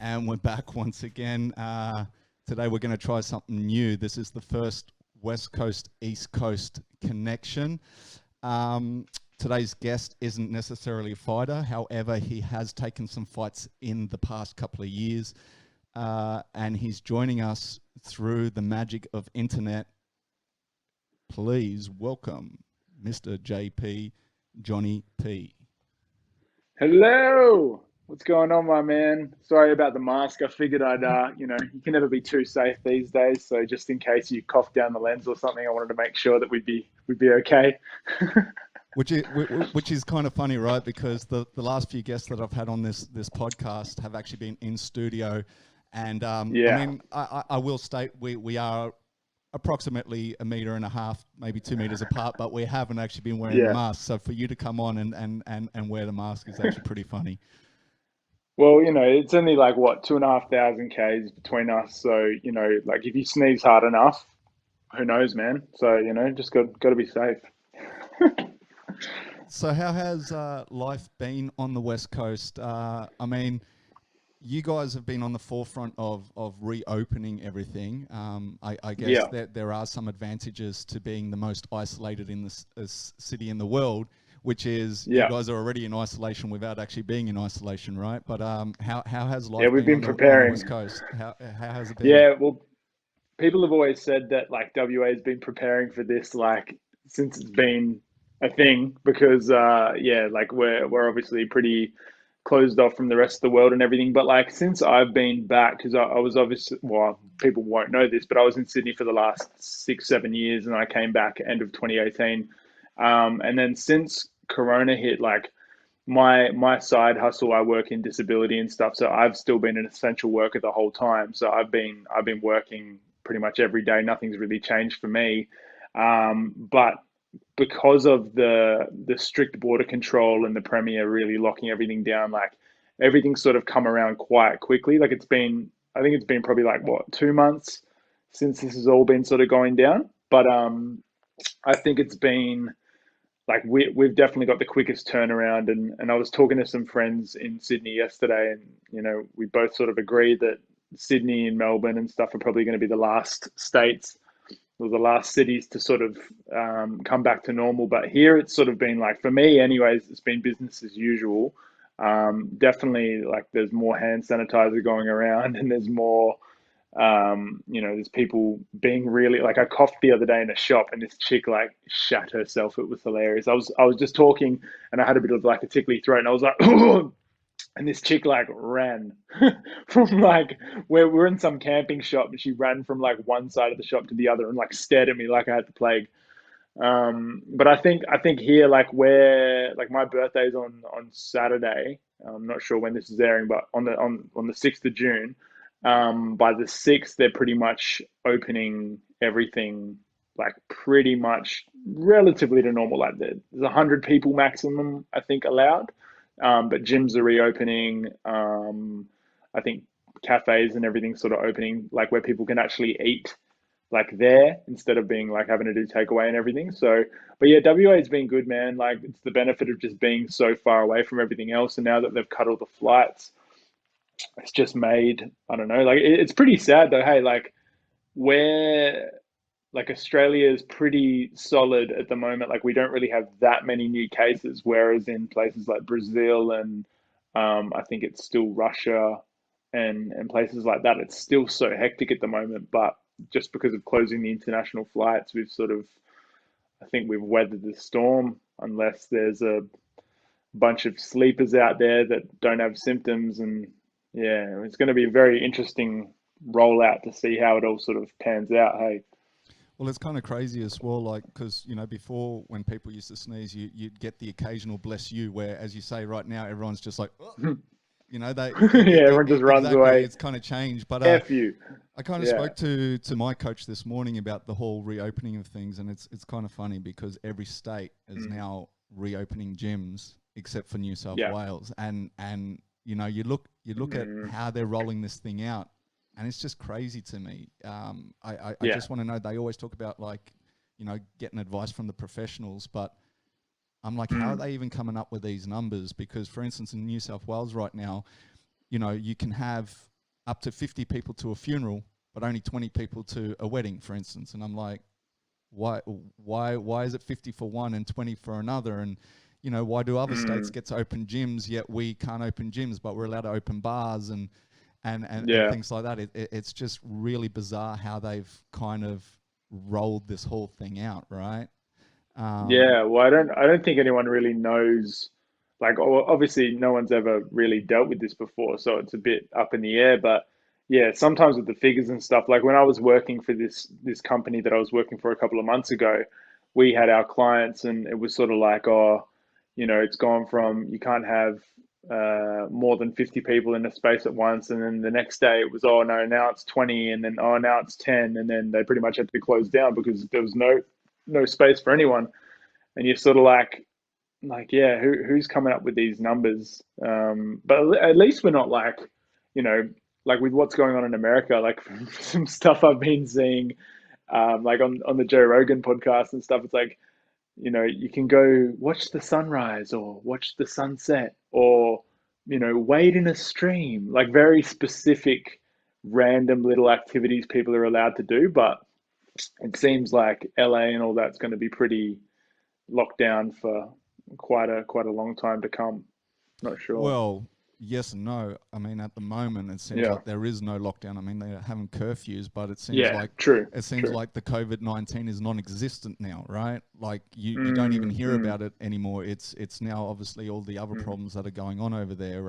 And we're back once again. Today we're going to try something new. This is the first West Coast, East Coast connection. Today's guest isn't necessarily a fighter. However, he has taken some fights in the past couple of years. And he's joining us through the magic of internet. Please welcome Mr. JP, Johniepee. Hello. What's going on, my man? Sorry about the mask. I figured you can never be too safe these days. So just in case you cough down the lens or something, I wanted to make sure that we'd be okay. Which is kind of funny, right? Because the last few guests that I've had on this podcast have actually been in studio, and I mean, I will state we are approximately 1.5 meters, maybe 2 meters apart, but we haven't actually been wearing the mask. So for you to come on and wear the mask is actually pretty funny. Well, it's only like what 2,500 k's between us. So like if you sneeze hard enough, who knows, man? So just got to be safe. So how has life been on the West Coast? I mean, you guys have been on the forefront of reopening everything. I guess that there are some advantages to being the most isolated in this city in the world, which is you guys are already in isolation without actually being in isolation, right? But how has life we've been been on preparing. the West Coast? How has it been? Yeah, well, people have always said that like WA has been preparing for this like since it's been a thing because like we're obviously pretty closed off from the rest of the world and everything. But like since I've been back, because I was obviously, well, people won't know this, but I was in Sydney for the last 6-7 years, and I came back end of 2018. And then since Corona hit, like my side hustle, I work in disability and stuff, so I've still been an essential worker the whole time. So I've been working pretty much every day. Nothing's really changed for me. But because of the strict border control and the Premier really locking everything down, like everything's sort of come around quite quickly. Like I think it's been probably like what 2 months since this has all been sort of going down. But I think it's been like we've definitely got the quickest turnaround. And I was talking to some friends in Sydney yesterday, and we both sort of agreed that Sydney and Melbourne and stuff are probably going to be the last states or the last cities to sort of come back to normal. But here it's sort of been like, for me anyways, it's been business as usual. Definitely like there's more hand sanitizer going around, and there's more, there's people being really like, I coughed the other day in a shop and this chick like shat herself. It was hilarious. I was just talking and I had a bit of like a tickly throat and I was like, and this chick like ran from like where we're in some camping shop, and she ran from like one side of the shop to the other and like stared at me like I had the plague. But I think here, like where like my birthday's on Saturday. I'm not sure when this is airing, but on the 6th of June. By the 6th, they're pretty much opening everything like pretty much relatively to normal. Like there's 100 people maximum, I think, allowed. But gyms are reopening. I think cafes and everything sort of opening, like where people can actually eat like there instead of being like having to do takeaway and everything. So, but yeah, WA has been good, man. Like it's the benefit of just being so far away from everything else. And now that they've cut all the flights, it's just made, I don't know, like it's pretty sad though. Hey, like where like Australia is pretty solid at the moment. Like we don't really have that many new cases, whereas in places like Brazil and I think it's still Russia and places like that, it's still so hectic at the moment. But just because of closing the international flights, we've sort of, I think we've weathered the storm, unless there's a bunch of sleepers out there that don't have symptoms. And yeah, it's going to be a very interesting rollout to see how it all sort of pans out. Hey. Well, it's kind of crazy as well, like, because, before when people used to sneeze, you'd get the occasional bless you, where, as you say, right now, everyone's just like, oh. They Yeah, everyone just runs exactly, away. it's kind of changed. But F you. I kind of spoke to my coach this morning about the whole reopening of things, and it's kind of funny because every state is now reopening gyms except for New South Wales, and you look at how they're rolling this thing out. And it's just crazy to me. I just want to know, they always talk about like, getting advice from the professionals, but I'm like, how are they even coming up with these numbers? Because for instance, in New South Wales right now, you can have up to 50 people to a funeral, but only 20 people to a wedding, for instance. And I'm like, why is it 50 for one and 20 for another? And why do other states get to open gyms yet we can't open gyms, but we're allowed to open bars and Yeah. things like that? It's just really bizarre how they've kind of rolled this whole thing out, right? Yeah, well, I don't think anyone really knows. Like, obviously, no one's ever really dealt with this before, so it's a bit up in the air. But yeah, sometimes with the figures and stuff, like when I was working for this company that I was working for a couple of months ago, we had our clients, and it was sort of like, oh, it's gone from you can't have more than 50 people in a space at once, and then the next day it was, oh no, now it's 20, and then oh now it's 10, and then they pretty much had to close down because there was no space for anyone. And you're sort of like yeah, who's coming up with these numbers? But at least we're not like, you know, like with what's going on in America, like some stuff I've been seeing, like on the Joe Rogan podcast and stuff. It's like, you can go watch the sunrise or watch the sunset or, wade in a stream, like very specific, random little activities people are allowed to do. But it seems like LA and all that's going to be pretty locked down for quite a long time to come. Not sure. Well, yes and no. I mean, at the moment, it seems Yeah. like there is no lockdown. I mean, they're having curfews, but Yeah. True. it seems True. like the COVID-19 is non-existent now, right? Like you don't even Mm, hear mm, about it anymore. It's now obviously all the other mm. problems that are going on over there.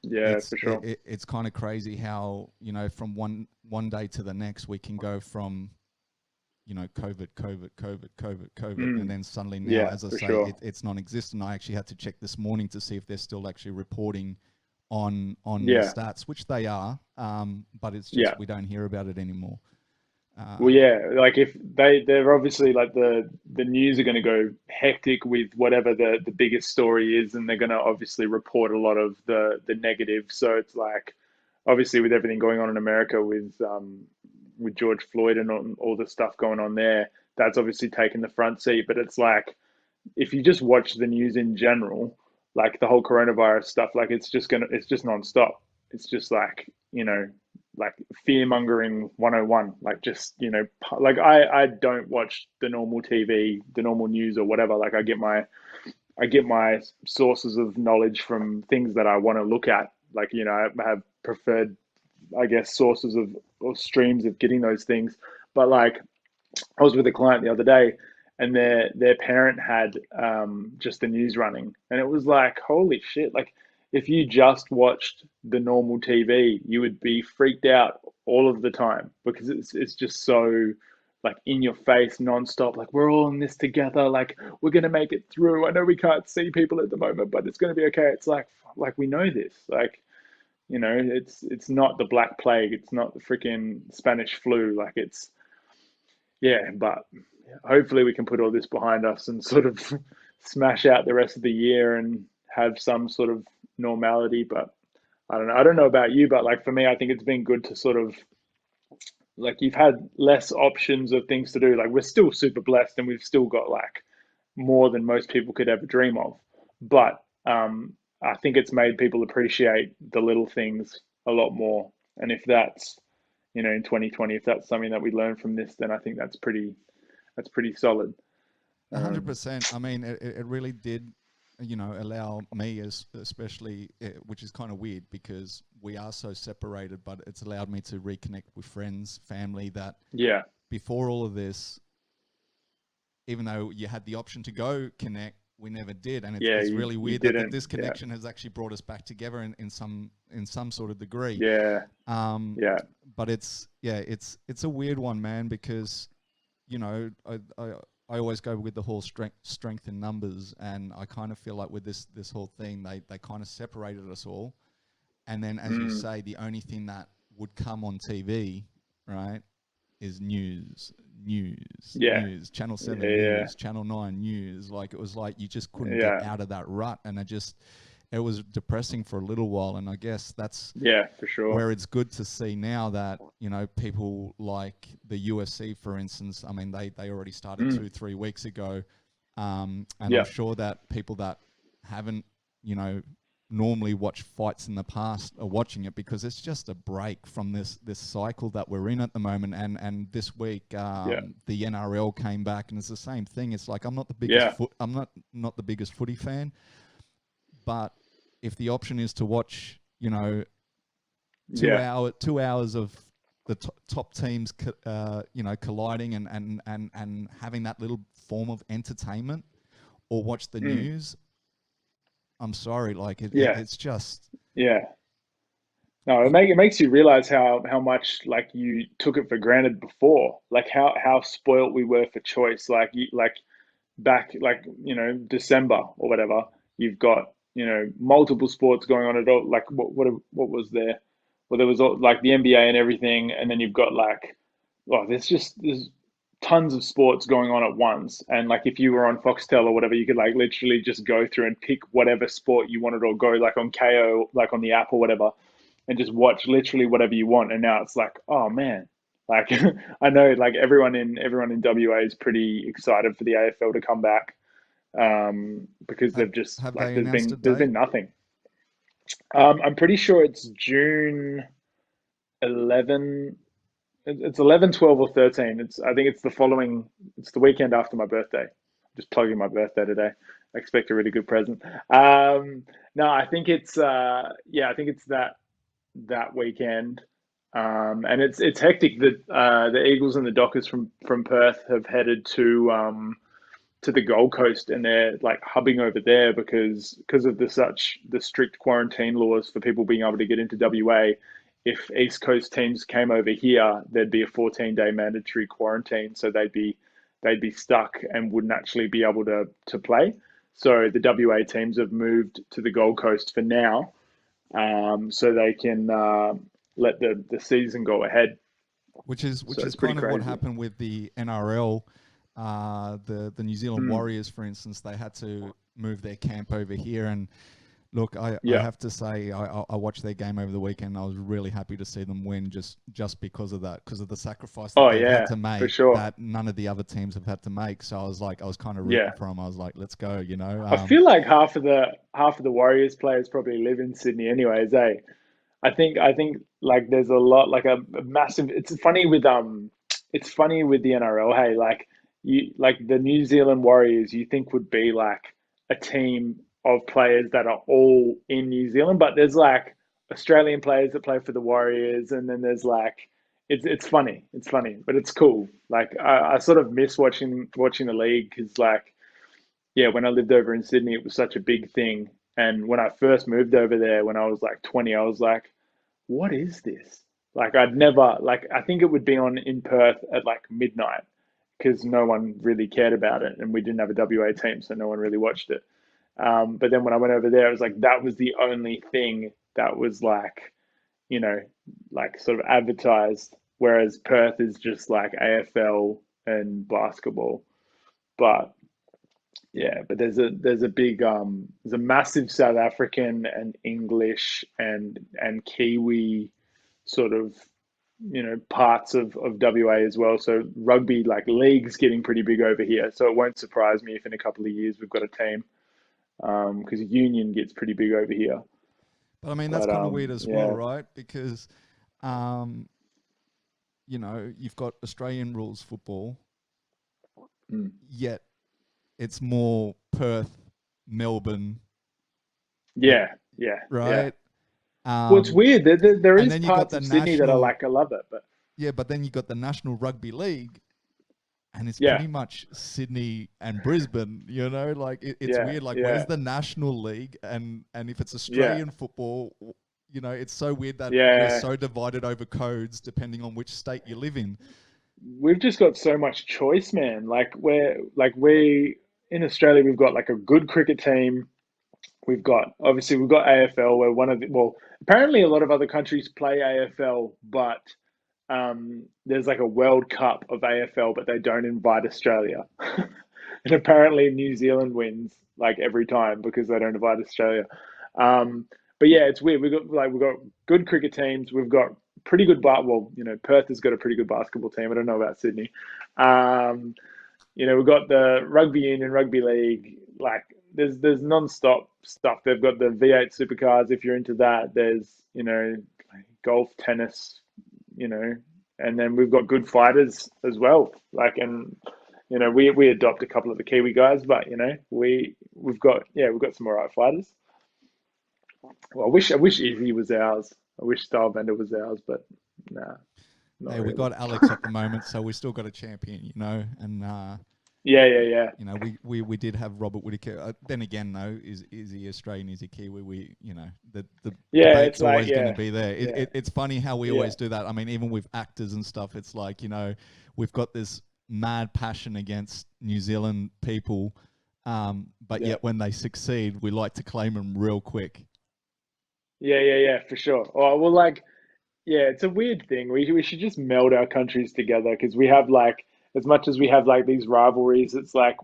Yeah, for sure. It's kind of crazy how from one day to the next we can go from COVID, and Mm, then suddenly now, yeah, as I for say, sure. it's non-existent. I actually had to check this morning to see if they're still actually reporting on the Yeah. stats, which they are, but it's Yeah. just we don't hear about it anymore. Well, Uh, yeah, like if they're obviously like the news are going to go hectic with whatever the biggest story is, and they're going to obviously report a lot of the negative. So it's like obviously with everything going on in America with George Floyd and all the stuff going on there, that's obviously taken the front seat. But it's like if you just watch the news in general, like the whole coronavirus stuff, like it's just nonstop. It's just like, like fear mongering 101. Like just, like I don't watch the normal TV, the normal news or whatever. Like I get my sources of knowledge from things that I want to look at. Like, I have preferred, I guess, sources of or streams of getting those things. But like I was with a client the other day, and their parent had just the news running, and it was like, holy shit! Like, if you just watched the normal TV, you would be freaked out all of the time because it's just so like in your face, nonstop. Like we're all in this together. Like we're gonna make it through. I know we can't see people at the moment, but it's gonna be okay. It's like we know this. Like it's not the Black Plague. It's not the freaking Spanish flu. Like it's yeah, but hopefully we can put all this behind us and sort of smash out the rest of the year and have some sort of normality. But I don't know. I don't know about you, but like for me, I think it's been good to sort of like you've had less options of things to do. Like we're still super blessed and we've still got like more than most people could ever dream of. But I think it's made people appreciate the little things a lot more. And if that's, in 2020, if that's something that we learn from this, then I think that's pretty solid. Um, 100%. I mean, it really did, allow me, especially, which is kind of weird because we are so separated, but it's allowed me to reconnect with friends, family that yeah, before all of this, even though you had the option to go connect, we never did. And yeah, it's you really you weird that the didn't. Yeah, disconnection has actually brought us back together in some sort of degree. yeah, Um, yeah. but it's a weird one, man, because I always go with the whole strength in numbers, and I kind of feel like with this whole thing, they kind of separated us all, and then as you Mm, say, the only thing that would come on TV, right, is yeah, news, Channel yeah, 7 yeah, news, Channel 9 news. Like it was like you just couldn't get yeah, out of that rut, and it was depressing for a little while, and I guess that's yeah, for sure. where it's good to see now that people like the UFC, for instance. I mean, they already started Mm, 2-3 weeks ago, and I'm yeah, sure that people that haven't you know normally watch fights in the past are watching it, because it's just a break from this cycle that we're in at the moment. And this week, Yeah. the NRL came back, and it's the same thing. It's like I'm not the biggest Yeah. not the biggest footy fan, but if the option is to watch, Yeah. 2 hours of the top teams, colliding and having that little form of entertainment, or watch the Mm. news, I'm sorry, like Yeah. it's just Yeah. No, it makes you realize how much like you took it for granted before, like how spoilt we were for choice. Like back like December or whatever, you've got multiple sports going on at all. Like what was there? Well, there was like the NBA and everything, and then you've got like, oh, there's tons of sports going on at once. And like if you were on Foxtel or whatever, you could like literally just go through and pick whatever sport you wanted, or go like on KO, like on the app or whatever, and just watch literally whatever you want. And now it's like, oh man, like I know like everyone in WA is pretty excited for the AFL to come back, because have they've just have like they announced a there's date? been nothing. I'm pretty sure it's June 11. It's 11, 12, or 13. I think it's the following. It's the weekend after my birthday. Just plugging my birthday today. I expect a really good present. No, I think it's yeah, I think it's that weekend. And it's hectic that the Eagles and the Dockers from Perth have headed to the Gold Coast, and they're like hubbing over there because of the strict quarantine laws for people being able to get into WA. If East Coast teams came over here, there'd be a 14-day mandatory quarantine, so they'd be stuck and wouldn't actually be able to play. So the WA teams have moved to the Gold Coast for now, so they can let the season go ahead. Which So is it's pretty kind of what crazy. happened with the NRL. The New Zealand Mm, Warriors, for instance, they had to move their camp over here. And look, I yeah. have to say, I watched their game over the weekend. I was really happy to see them win, just because of that, because of the sacrifice that Oh they've had yeah, to for make sure. that none of the other teams have had to make. So I was kind of rooting Yeah. for them. I was like, let's go, I feel like half of the Warriors players probably live in Sydney anyways, eh? I think like there's a lot like a massive it's funny with the NRL, hey, like you like the New Zealand Warriors you think would be like a team of players that are all in New Zealand, but there's like Australian players that play for the Warriors, and then there's like it's funny. It's funny, but it's cool. Like I sort of miss watching the league because like yeah, when I lived over in Sydney, it was such a big thing. And when I first moved over there, when I was like 20, I was like, what is this? Like, I'd never, like, I think it would be on in Perth at like midnight because no one really cared about it. And we didn't have a WA team, so no one really watched it. But then when I went over there, it was like, that was the only thing that was like, you know, like sort of advertised. Whereas Perth is just like AFL and basketball. But yeah, but there's a massive South African and English and Kiwi sort of parts of WA as well. So rugby like league's getting pretty big over here. So it won't surprise me if in a couple of years we've got a team because union gets pretty big over here. but I mean that's But kind of weird as well, yeah. right? Because um, you've got Australian rules football, Mm. yet it's more Perth, Melbourne, and Yeah, yeah, yeah. right. Well, it's Um, weird. There and is then you got parts the of Sydney that are national, like I love it, but yeah, but then you got the National Rugby League, and it's yeah, pretty much Sydney and Brisbane. Like it's yeah, weird. Like where's yeah, the National League, and if it's yeah, Australian football, it's so weird that we're yeah. so divided over codes depending on which state you live in. We've just got so much choice, man. We in Australia, we've got like a good cricket team. We've got AFL. Where well, apparently a lot of other countries play AFL, but there's like a World Cup of AFL, but they don't invite Australia. And apparently New Zealand wins like every time because they don't invite Australia. Um, but yeah, it's weird. We've got good cricket teams. We've got pretty good well, Perth has got a pretty good basketball team. I don't know about Sydney. We've got the rugby union, rugby league. Like there's non-stop stuff. They've got the V8 supercars. If you're into that, there's golf, tennis, you know, and then we've got good fighters as well. Like, and we adopt a couple of the Kiwi guys, but we've got some alright fighters. Well, I wish Izzy was ours. I wish Stylebender was ours, but nah, not Hey, we really. got Alex at the moment, so we still got a champion, and Yeah, yeah, yeah, we did have Robert Whittaker. Then again, though, is he Australian? Is he Kiwi? The yeah. It's debate's like always going to be there. yeah, It's funny how we yeah, always do that. I mean, even with actors and stuff, it's like we've got this mad passion against New Zealand people, but yeah. yet when they succeed, we like to claim them real quick. Yeah, for sure. Oh, well, like, yeah, it's a weird thing. We should just meld our countries together because we have like, as much as we have like these rivalries, it's like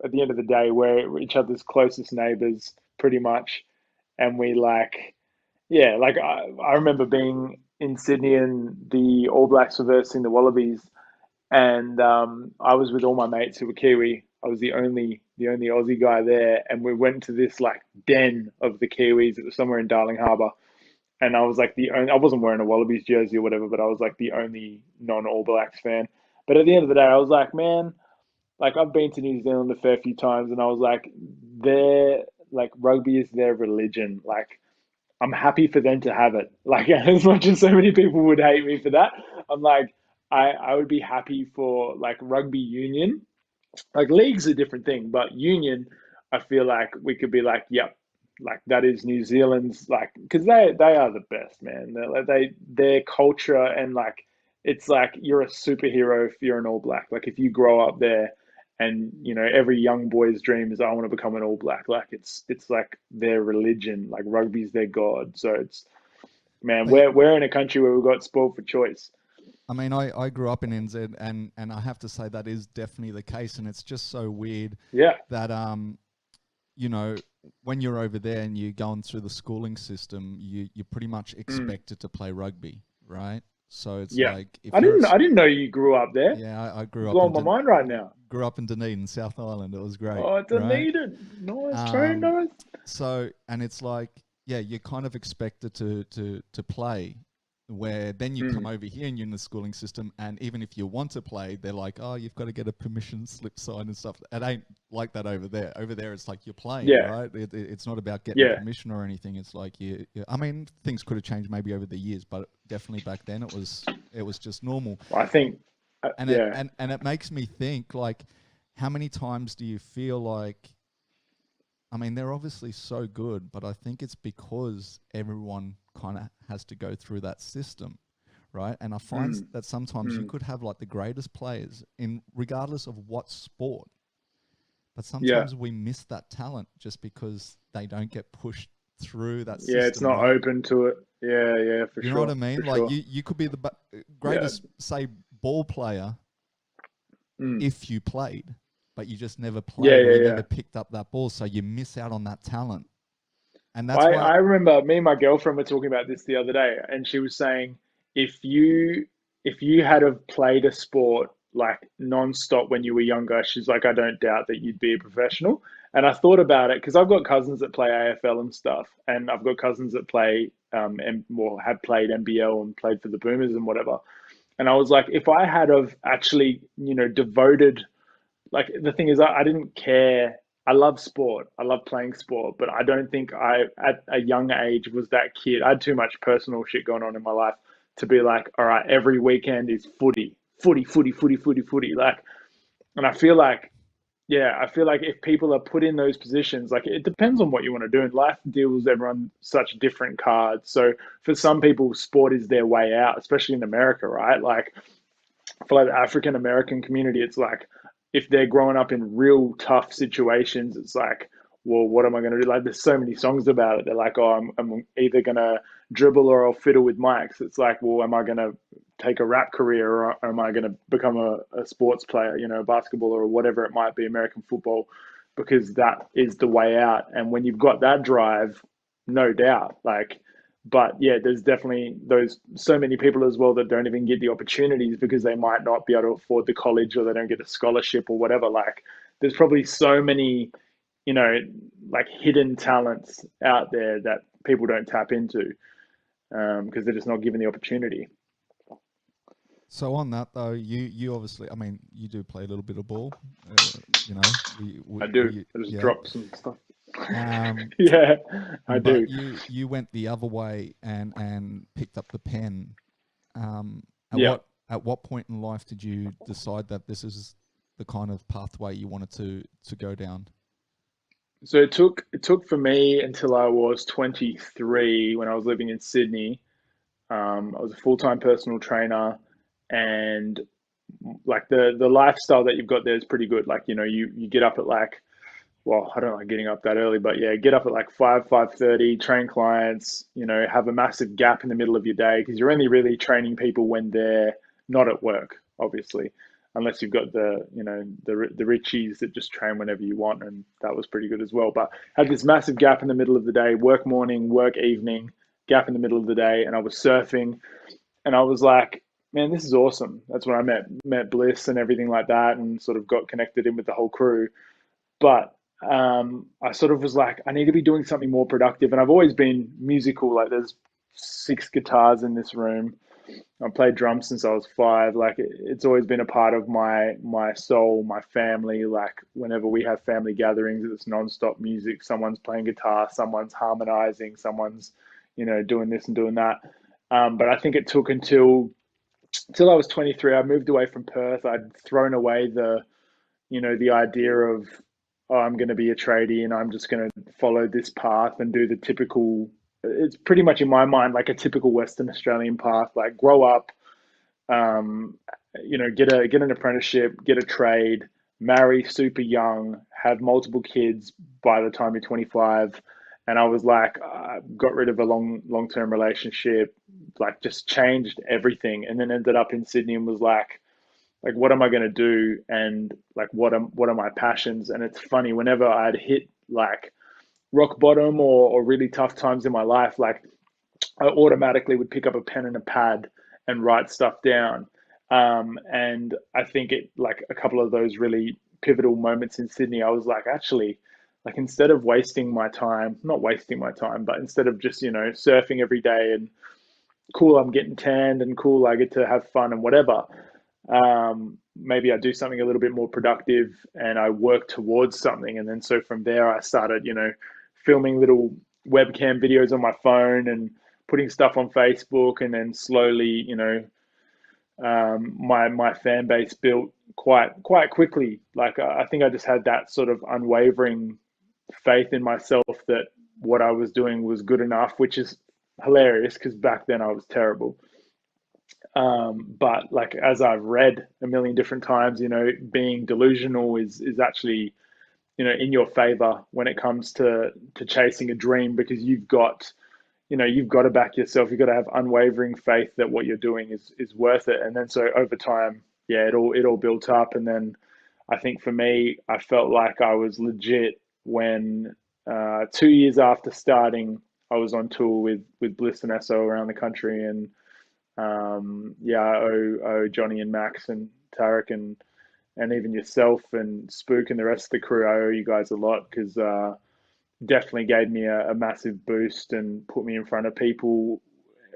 at the end of the day, we're each other's closest neighbors pretty much. And we like, yeah, like I remember being in Sydney and the All Blacks were versing the Wallabies, and I was with all my mates who were Kiwi. I was the only Aussie guy there, and we went to this like den of the Kiwis. It was somewhere in Darling Harbour, and I was like the only. I wasn't wearing a Wallabies jersey or whatever, but I was like the only non All Blacks fan. But at the end of the day, I was like, man, like I've been to New Zealand a fair few times, and I was like, their like rugby is their religion. Like I'm happy for them to have it. Like as much as so many people would hate me for that, I'm like I would be happy for like rugby union. Like league's a different thing, but union, I feel like we could be like, yep, like that is New Zealand's like because they are the best, man. Their culture and like it's like you're a superhero if you're an All Black. Like if you grow up there and every young boy's dream is I want to become an All Black. Like it's like their religion. Like rugby's their god. So it's man, But we're in a country where we've got sport for choice. I mean, I grew up in NZ, and I have to say that is definitely the case, and it's just so weird Yeah. that you know, when you're over there and you're going through the schooling system, you're pretty much Mm. expected to play rugby, right? So it's Yeah. like if I you're didn't I didn't know you grew up there. yeah, I It's grew up blowing my mind right now. grew up in Dunedin, South Island. It was great, Oh, right? Dunedin. Nice, train, Um, nice. so and it's like yeah, you're kind of expected to play. Where then you come Mm. over here and you're in the schooling system, and even if you want to play, they're like, "Oh, you've got to get a permission slip signed and stuff." It ain't like that over there. Over there, it's like you're playing, Yeah, right? It's not about getting yeah, permission or anything. It's like I mean, things could have changed maybe over the years, but definitely back then it was just normal. I think, And it yeah. and it makes me think like, how many times do you feel like I mean, they're obviously so good, but I think it's because everyone kind of has to go through that system, right? And I find Mm. that sometimes you Mm. could have like the greatest players in regardless of what sport, but Yeah, sometimes we miss that talent just because they don't get pushed through that yeah. It's system, not right? open to it. Yeah, yeah, for You know what sure, I mean? for Like sure. you could be the Yeah. greatest, say, ball player Mm. if you played, but you just never Yeah, played or yeah, you yeah. never picked up that ball, so you miss out on that talent. And that's I why I remember me and my girlfriend were talking about this the other day, and she was saying if you if you had have played a sport like non-stop when you were younger, she's like, I don't doubt that you'd be a professional. And I thought about it because I've got cousins that play AFL and stuff, and I've got cousins that play and well had played NBL and played for the Boomers and whatever. And I was like, if I had have actually, devoted like the thing is I didn't care. I love sport. I love playing sport, but I don't think I at a young age was that kid. I had too much personal shit going on in my life to be like, all right, every weekend is footy, footy, footy, footy, footy, footy. Like, and I feel like, yeah, I feel like if people are put in those positions, like it depends on what you want to do. And life deals everyone such different cards. So for some people, sport is their way out, especially in America, right? Like for like the African American community, it's like if they're growing up in real tough situations, it's like, well, what am I going to do? Like, there's so many songs about it. They're like, oh, I'm either going to dribble or I'll fiddle with mics. It's like, well, am I going to take a rap career or am I going to become a sports player, basketball or whatever it might be, American football, because that is the way out. And when you've got that drive, no doubt, like but yeah, there's definitely those so many people as well that don't even get the opportunities because they might not be able to afford the college or they don't get a scholarship or whatever. Like, there's probably so many. you know, like hidden talents out there that people don't tap into because they're just not given the opportunity. So on that though, you obviously, I mean, you do play a little bit of ball. You know, I do. I just yeah. drop some stuff. Um, Yeah, I but do. you went the other way and picked up the pen. Yeah. At what point in life did you decide that this is the kind of pathway you wanted to go down? So it took for me until I was 23 when I was living in Sydney. I was a full-time personal trainer, and like the lifestyle that you've got there is pretty good. Like, you get up at like, well, I don't like getting up that early, but yeah, get up at like 5:30, train clients, have a massive gap in the middle of your day because you're only really training people when they're not at work, obviously, unless you've got the Richies that just train whenever you want, and that was pretty good as well. But had this massive gap in the middle of the day, work morning, work evening, gap in the middle of the day, and I was surfing, and I was like, man, this is awesome. That's when I met Bliss and everything like that, and sort of got connected in with the whole crew. But I sort of was like, I need to be doing something more productive. And I've always been musical. Like, there's 6 guitars in this room. I played drums since I was 5. Like, it's always been a part of my soul, my family. Like, whenever we have family gatherings, it's nonstop music. Someone's playing guitar, someone's harmonizing, someone's doing this and doing that. But I think it took until I was 23. I moved away from Perth. I'd thrown away the idea of, oh, I'm going to be a tradie and I'm just going to follow this path and do the typical. It's pretty much in my mind like a typical Western Australian path, like grow up, um, get an apprenticeship, get a trade, marry super young, have multiple kids by the time you're 25. And I was like, got rid of a long term relationship, like just changed everything, and then ended up in Sydney and was like what am I going to do, and like what are my passions. And it's funny, whenever I'd hit like rock bottom or really tough times in my life, like I automatically would pick up a pen and a pad and write stuff down. And I think it, like a couple of those really pivotal moments in Sydney, I was like, actually, like instead of wasting my time, not wasting my time, but instead of just surfing every day and cool, I'm getting tanned, and cool, I get to have fun and whatever. Maybe I do something a little bit more productive and I work towards something. And then so from there, I started, filming little webcam videos on my phone and putting stuff on Facebook. And then slowly, my fan base built quite quickly. Like, I think I just had that sort of unwavering faith in myself that what I was doing was good enough, which is hilarious because back then I was terrible. But like as I've read a million different times, being delusional is actually in your favor when it comes to chasing a dream, because you've got to back yourself. You've got to have unwavering faith that what you're doing is worth it. And then so over time, yeah, it all built up. And then I think for me, I felt like I was legit when 2 years after starting, I was on tour with Bliss and SO around the country. And yeah, I owe Johnny and Max and Tarek and even yourself and Spook and the rest of the crew. I owe you guys a lot because definitely gave me a massive boost and put me in front of people.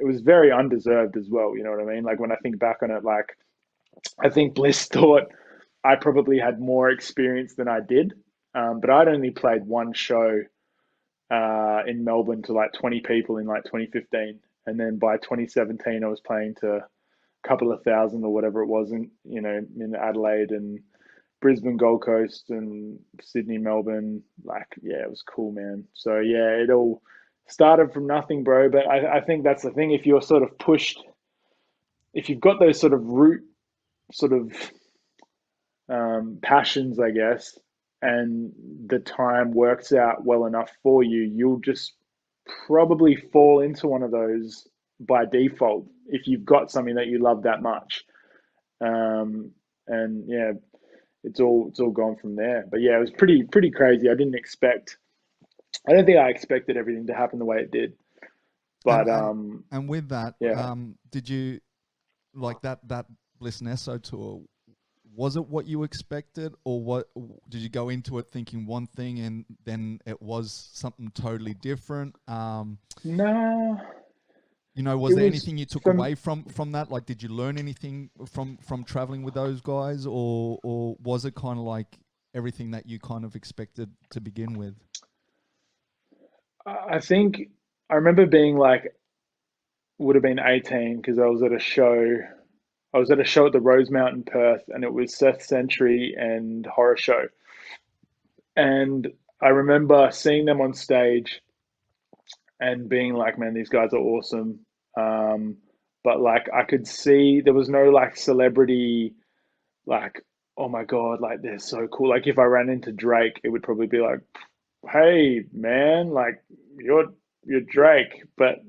It was very undeserved as well. You know what I mean? Like when I think back on it, like I think Bliss thought I probably had more experience than I did, but I'd only played one show in Melbourne to like 20 people in like 2015, and then by 2017 I was playing to a couple of thousand or whatever it was in Adelaide and Brisbane, Gold Coast, and Sydney, Melbourne. Like, yeah, it was cool, man. So yeah, it all started from nothing, bro. But I think that's the thing. If you're sort of pushed, if you've got those sort of root sort of passions, I guess, and the time works out well enough for you, you'll just probably fall into one of those by default if you've got something that you love that much. And yeah, it's all gone from there. But yeah, it was pretty crazy. I don't think I expected everything to happen the way it did. And But and with that, yeah. did you like that Bliss Nesso tour? was it what you expected, or what did you go into it thinking one thing and then it was something totally different? No, Was it there was anything you took from away from that? Like, did you learn anything from traveling with those guys, or was it kind of like everything that you kind of expected to begin with? I think I remember being like would have been 18 because I was at a show. I was at a show at the Rosemount in Perth, and it was Seth Century and Horror Show. And I remember seeing them on stage and being like, "Man, these guys are awesome." Um, but like, I could see there was no like celebrity, like, "Oh my God, like they're so cool." Like, if I ran into Drake, it would probably be like, "Hey, man, like you're you're Drake." But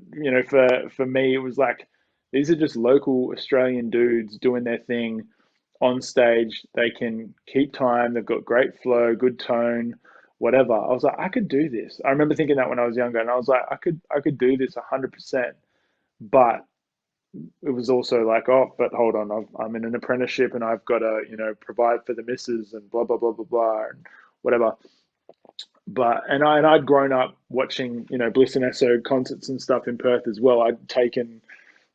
for me, it was like these are just local Australian dudes doing their thing on stage. They can keep time. They've got great flow, good tone, whatever. I was like, I could do this. I remember thinking that when I was younger, and I was like, I could do this 100%. But it was also like, oh, but hold on, I'm in an apprenticeship and I've got to, provide for the missus and blah blah blah blah blah and whatever. But I'd grown up watching, Bliss and Esso concerts and stuff in Perth as well. I'd taken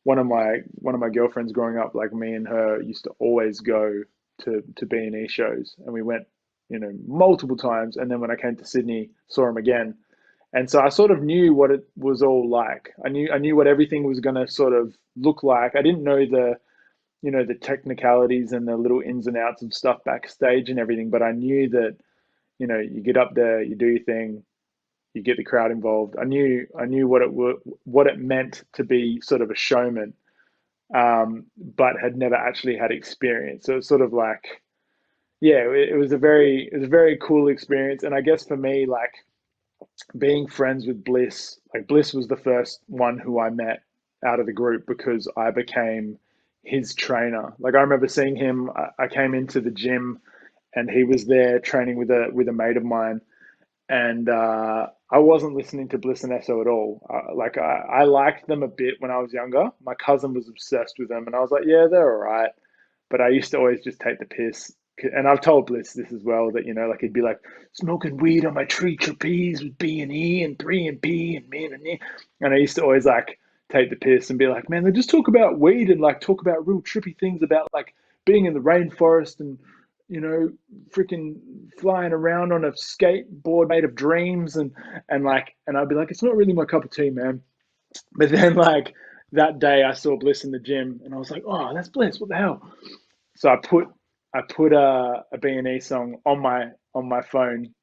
one of my girlfriends growing up, like me and her used to always go to B&E shows, and we went, multiple times. And then when I came to Sydney, saw him again, and so I sort of knew what it was all like. I knew what everything was going to sort of look like. I didn't know the technicalities and the little ins and outs of stuff backstage and everything, but I knew that you get up there, you do your thing, you get the crowd involved. I knew what it meant to be sort of a showman, but had never actually had experience. So it's sort of like, yeah, it was a very cool experience. And I guess for me, like being friends with Bliss, like Bliss was the first one who I met out of the group because I became his trainer. Like I remember seeing him. I came into the gym and he was there training with a mate of mine, and I wasn't listening to Bliss and Esso at all. Like I liked them a bit when I was younger. My cousin was obsessed with them, and I was like, yeah, they're all right. But I used to always just take the piss. And I've told Bliss this as well, that like he'd be like smoking weed on my tree trapeze with B&E and 3 and B and me and E. And I used to always like take the piss and be like, man, they just talk about weed and like talk about real trippy things about like being in the rainforest and you know freaking flying around on a skateboard made of dreams and I'd be like, it's not really my cup of tea, man. But then like that day I saw Bliss in the gym and I was like, oh, that's Bliss, what the hell. So I put a B&E song on my phone.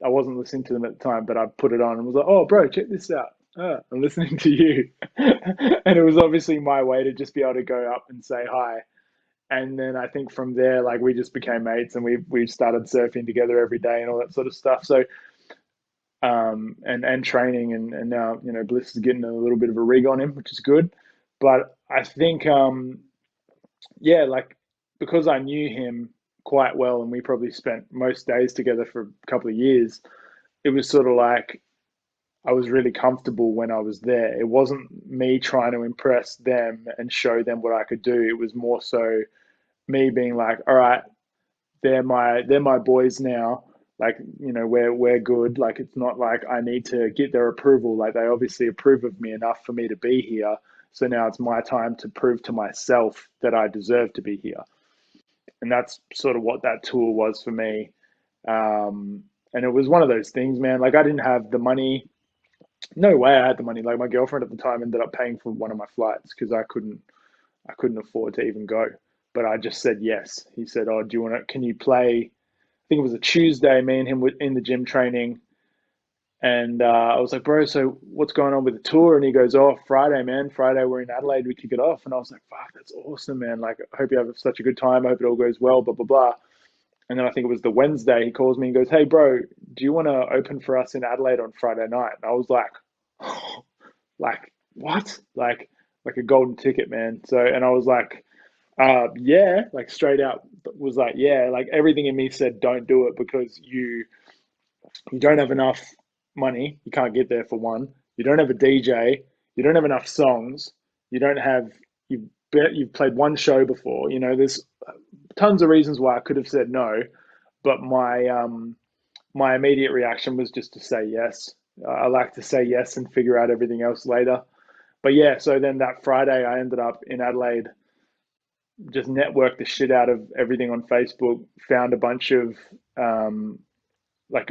I wasn't listening to them at the time, but I put it on and was like, oh bro, check this out. I'm listening to you. And it was obviously my way to just be able to go up and say hi. And then I think from there, like we just became mates and we started surfing together every day and all that sort of stuff. So and training, and now Bliss is getting a little bit of a rig on him, which is good. But I think yeah, like because I knew him quite well and we probably spent most days together for a couple of years, it was sort of like I was really comfortable when I was there. It wasn't me trying to impress them and show them what I could do. It was more so me being like, all right, they're my boys now. Like, we're good. Like it's not like I need to get their approval. Like they obviously approve of me enough for me to be here. So now it's my time to prove to myself that I deserve to be here. And that's sort of what that tour was for me. And it was one of those things, man. Like I didn't have the money. No way I had the money. Like my girlfriend at the time ended up paying for one of my flights because I couldn't afford to even go. But I just said yes. He said, "Oh, do you want to? Can you play?" I think it was a Tuesday. Me and him were in the gym training, and I was like, "Bro, so what's going on with the tour?" And he goes, "Oh, Friday, man. Friday we're in Adelaide. We kick it off." And I was like, "Fuck, that's awesome, man. Like, I hope you have such a good time. I hope it all goes well. Blah blah blah." And then I think it was the Wednesday. He calls me and goes, "Hey, bro, do you want to open for us in Adelaide on Friday night?" And I was like, "Like what? Like a golden ticket, man." So, and I was like, yeah, like straight out was like, yeah, like everything in me said, don't do it because you don't have enough money. You can't get there for one. You don't have a DJ. You don't have enough songs. You don't have you've you've played one show before. There's tons of reasons why I could have said no, but my immediate reaction was just to say yes. I like to say yes and figure out everything else later. But yeah, so then that Friday I ended up in Adelaide, just networked the shit out of everything on Facebook, found a bunch of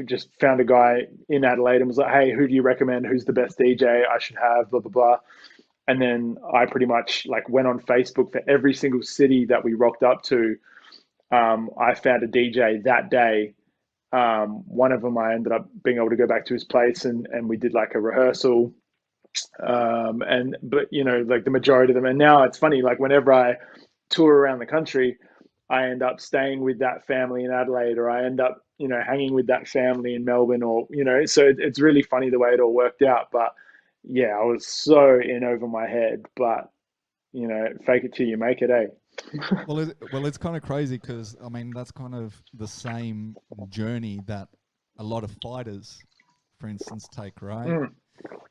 just found a guy in Adelaide and was like, hey, who do you recommend? Who's the best DJ I should have? Blah blah blah. And then I pretty much like went on Facebook for every single city that we rocked up to. I found a DJ that day. One of them I ended up being able to go back to his place and we did like a rehearsal. But you know, like the majority of them, and now it's funny, like whenever I tour around the country, I end up staying with that family in Adelaide, or I end up, you know, hanging with that family in Melbourne, or, you know, so it's really funny the way it all worked out. But yeah, I was so in over my head, but you know, fake it till you make it, eh? It's kind of crazy because I mean that's kind of the same journey that a lot of fighters, for instance, take, right? Mm,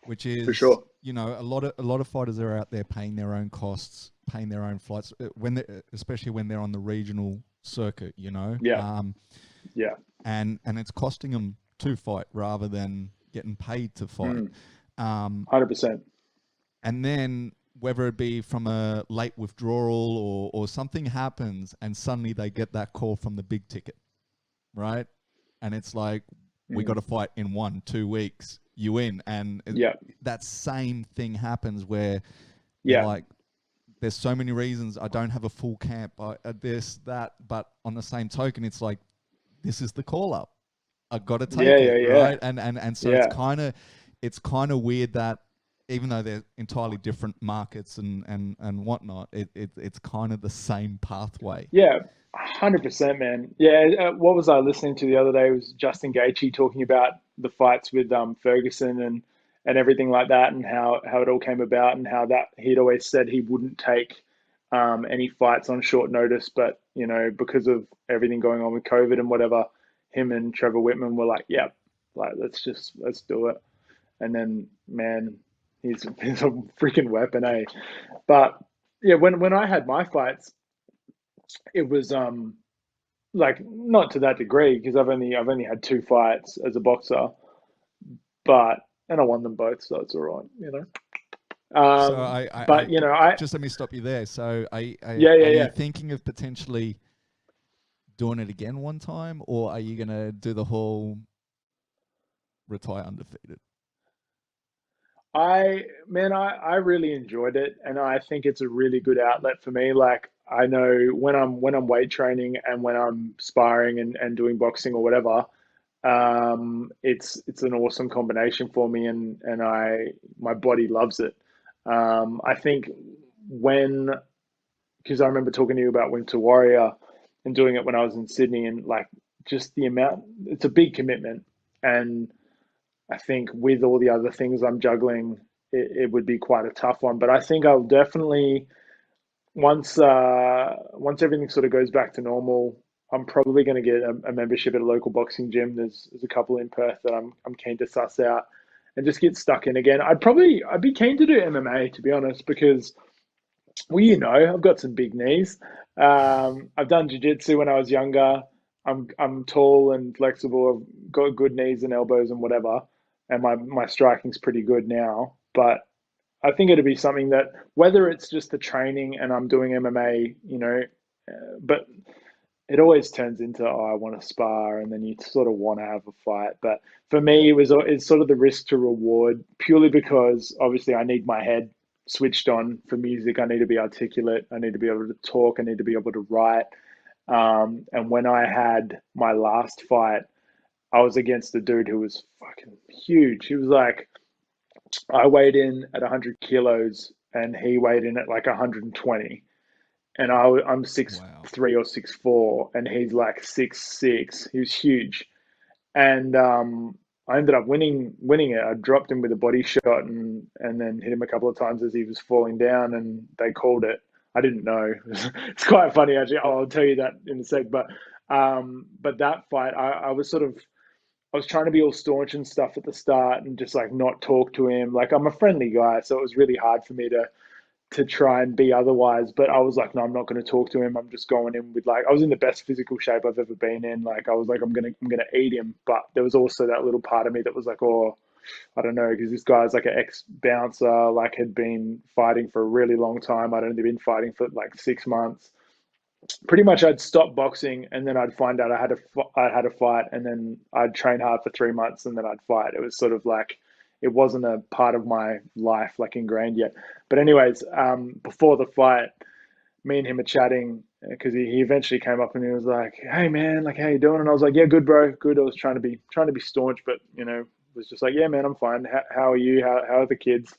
Which for is, sure. you know, a lot of fighters are out there paying their own costs, paying their own flights when they, especially when they're on the regional circuit, you know, Yeah, yeah. and it's costing them to fight rather than getting paid to fight. Mm, Um, 100%. and then whether it be from a late withdrawal or something happens and suddenly they get that call from the big ticket, right? And it's like, we got Mm, to fight in 1-2 weeks, you in. And yeah, that same thing happens where they're yeah, like, there's so many reasons I don't have a full camp, this, that, but on the same token, it's like, this is the call up. I got to yeah, take yeah, it, yeah, right? And so yeah. it's kind of weird that even though they're entirely different markets and whatnot, it's kind of the same pathway. Yeah, 100%, man. Yeah, what was I listening to the other day? It was Justin Gaethje talking about the fights with Ferguson and everything like that, and how it all came about, and how that he'd always said he wouldn't take any fights on short notice, but you know, because of everything going on with COVID and whatever, him and Trevor Whitman were like, "Yep, like let's do it." And then, man, he's a freaking weapon, eh? But yeah, when I had my fights, it was like not to that degree because I've only had two fights as a boxer, but and I won them both, so it's all right, you know. So I But you know, I just let me stop you there. So yeah, yeah, are you yeah. thinking of potentially doing it again one time, or are you gonna do the whole retire undefeated? I really enjoyed it, and I think it's a really good outlet for me. Like I know when I'm weight training and when I'm sparring and doing boxing or whatever, it's an awesome combination for me, and my body loves it. I think when because I remember talking to you about Winter Warrior and doing it when I was in Sydney, and like just the amount, it's a big commitment, and I think with all the other things I'm juggling, it would be quite a tough one. But I think I'll definitely once everything sort of goes back to normal, I'm probably going to get a membership at a local boxing gym. There's a couple in Perth that I'm keen to suss out and just get stuck in again. I'd be keen to do MMA, to be honest, because well, you know, I've got some big knees. I've done jiu-jitsu when I was younger. I'm tall and flexible. I've got good knees and elbows and whatever, and my striking's pretty good now. But I think it'd be something that whether it's just the training and I'm doing MMA, you know, but it always turns into, oh, I want to spar, and then you sort of want to have a fight. But for me, it's sort of the risk to reward purely because obviously I need my head switched on for music. I need to be articulate. I need to be able to talk. I need to be able to write. And when I had my last fight, I was against a dude who was fucking huge. He was like, I weighed in at 100 kilos and he weighed in at like 120, and I'm six Wow. three or 6'4", and he's like 6'6". He was huge, and I ended up winning it. I dropped him with a body shot and then hit him a couple of times as he was falling down, and they called it. I didn't know. It's quite funny actually. I'll tell you that in a sec. But that fight, I was trying to be all staunch and stuff at the start and just like not talk to him. Like I'm a friendly guy, so it was really hard for me to try and be otherwise. But I was like, no, I'm not going to talk to him. I'm just going in with like, I was in the best physical shape I've ever been in. Like I was like, I'm gonna eat him. But there was also that little part of me that was like, oh, I don't know, because this guy's like an ex bouncer, like had been fighting for a really long time. I'd only been fighting for like 6 months. Pretty much, I'd stop boxing, and then I'd find out I had a fight, and then I'd train hard for 3 months, and then I'd fight. It was sort of like it wasn't a part of my life like ingrained yet. But anyways, before the fight, me and him are chatting because he eventually came up and he was like, "Hey man, like how you doing?" And I was like, "Yeah, good, bro, good." I was trying to be staunch, but was just like, "Yeah, man, I'm fine. How are you? How are the kids?"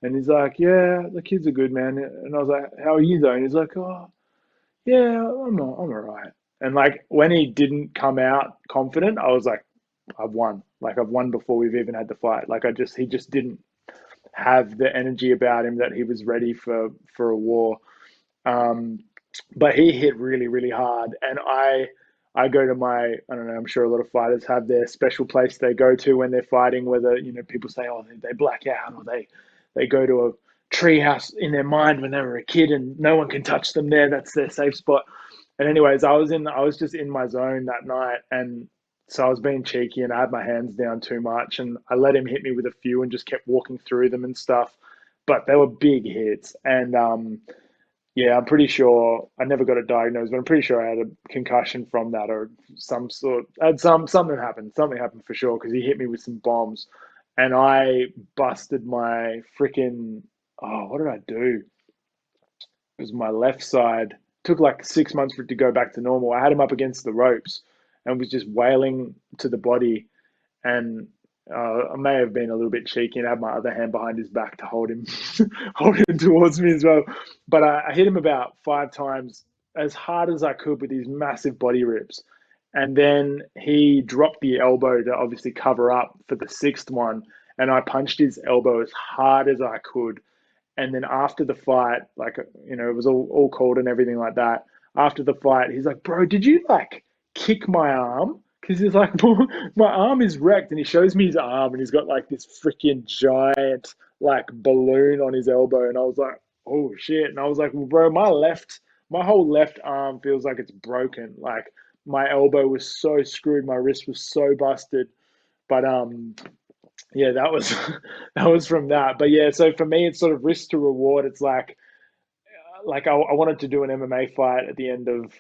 And he's like, "Yeah, the kids are good, man." And I was like, "How are you though?" And he's like, "Oh, yeah, I'm all right." And like when he didn't come out confident, I was like, "I've won. Like I've won before we've even had the fight." Like he just didn't have the energy about him that he was ready for a war. Um, but he hit really, really hard. And I go to I don't know, I'm sure a lot of fighters have their special place they go to when they're fighting, whether, people say, oh, they black out or they go to a treehouse in their mind when they were a kid and no one can touch them there. That's their safe spot. And anyways, I was just in my zone that night. And so I was being cheeky and I had my hands down too much. And I let him hit me with a few and just kept walking through them and stuff. But they were big hits. And, yeah, I'm pretty sure I never got it diagnosed, but I'm pretty sure I had a concussion from that or some sort. I had something happened. Something happened for sure because he hit me with some bombs, and I busted my freaking. Oh, what did I do? It was my left side. Took like 6 months for it to go back to normal. I had him up against the ropes and was just wailing to the body, and I may have been a little bit cheeky and had my other hand behind his back to hold him, hold him towards me as well. But I hit him about 5 times as hard as I could with these massive body rips. And then he dropped the elbow to obviously cover up for the sixth one. And I punched his elbow as hard as I could. And then after the fight, like, it was all called and everything like that. After the fight, he's like, bro, did you like kick my arm? Because he's like, my arm is wrecked. And he shows me his arm and he's got like this freaking giant like balloon on his elbow. And I was like, oh shit. And I was like, well, bro, my whole left arm feels like it's broken. Like my elbow was so screwed. My wrist was so busted. But yeah, that was that was from that. But yeah, so for me, it's sort of risk to reward. It's like I wanted to do an MMA fight at the end of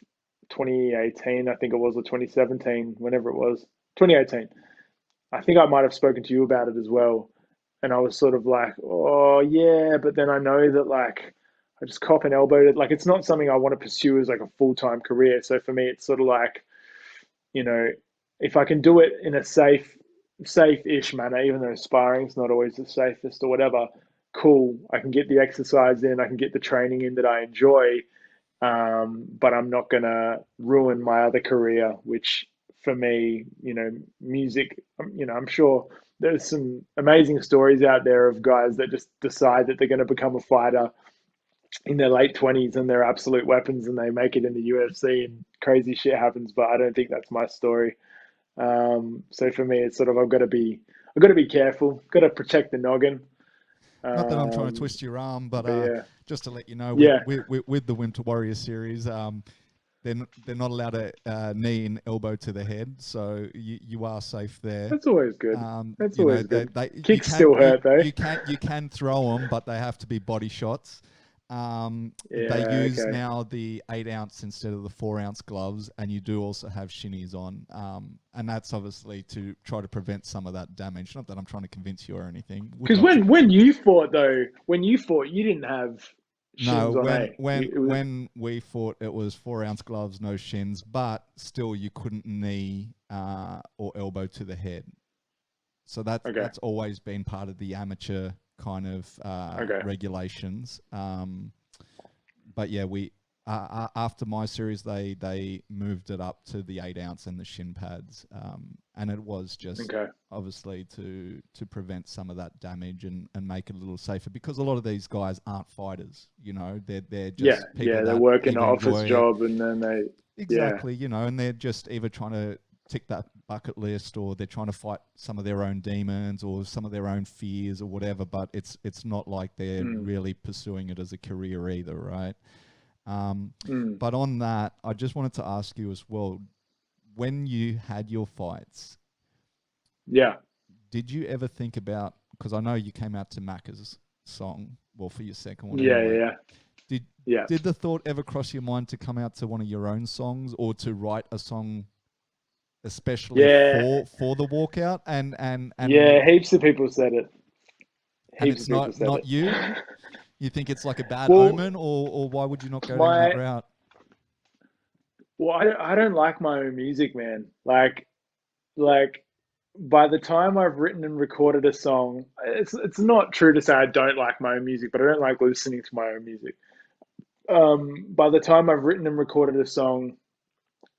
2018, I think it was, or 2017, whenever it was, 2018. I think I might have spoken to you about it as well, and I was sort of like, oh yeah, but then I know that like I just cop an elbow. Like it's not something I want to pursue as like a full-time career. So for me, it's sort of like you know, if I can do it in a safe-ish manner, even though sparring's not always the safest or whatever, cool. I can get the exercise in, I can get the training in that I enjoy, but I'm not gonna ruin my other career, which for me, music. I'm sure there's some amazing stories out there of guys that just decide that they're going to become a fighter in their late 20s and they're absolute weapons and they make it in the UFC and crazy shit happens. But I don't think that's my story. So for me, it's sort of I've got to be careful, got to protect the noggin. Not that I'm trying to Um, twist your arm, but but yeah, just to let you know, yeah, with the Winter Warrior series, they're not allowed to knee and elbow to the head, so you are safe there. that's always good. That's You know, always good. you Kicks still hurt though. you can throw them, but they have to be body shots. They Yeah, use okay. now the 8 ounce instead of the 4 ounce gloves, and you do also have shinies on, and that's obviously to try to prevent some of that damage. Not that I'm trying to convince you or anything. Would Because love to. when you fought though, when you fought, you didn't have No, shins on, when eh? when It was when we fought, it was 4 ounce gloves, no shins, but still you couldn't knee or elbow to the head. So okay, that's always been part of the amateur kind of okay, regulations. But yeah, we after my series, they moved it up to the 8 ounce and the shin pads, and it was just okay. obviously to prevent some of that damage and make it a little safer because a lot of these guys aren't fighters. They're Yeah, just people yeah. They that work in an either office enjoy job and then yeah, exactly, and they're just either trying to tick that bucket list, or they're trying to fight some of their own demons or some of their own fears or whatever. But it's not like they're mm, really pursuing it as a career either, right? Um, mm. but on that, I just wanted to ask you as well, when you had your fights, Yeah, did you ever think about, because I know you came out to Macca's song, well, for your second one yeah, anyway. yeah, Did yeah, did the thought ever cross your mind to come out to one of your own songs, or to write a song especially yeah, for the walkout? And yeah. Heaps of people said it. and Heaps it's of people said not it. you? You think it's like a bad Well, omen, or why would you not go down that my route? I don't like my own music, man. Like by the time I've written and recorded a song, it's not true to say I don't like my own music, but I don't like listening to my own music. By the time I've written and recorded a song,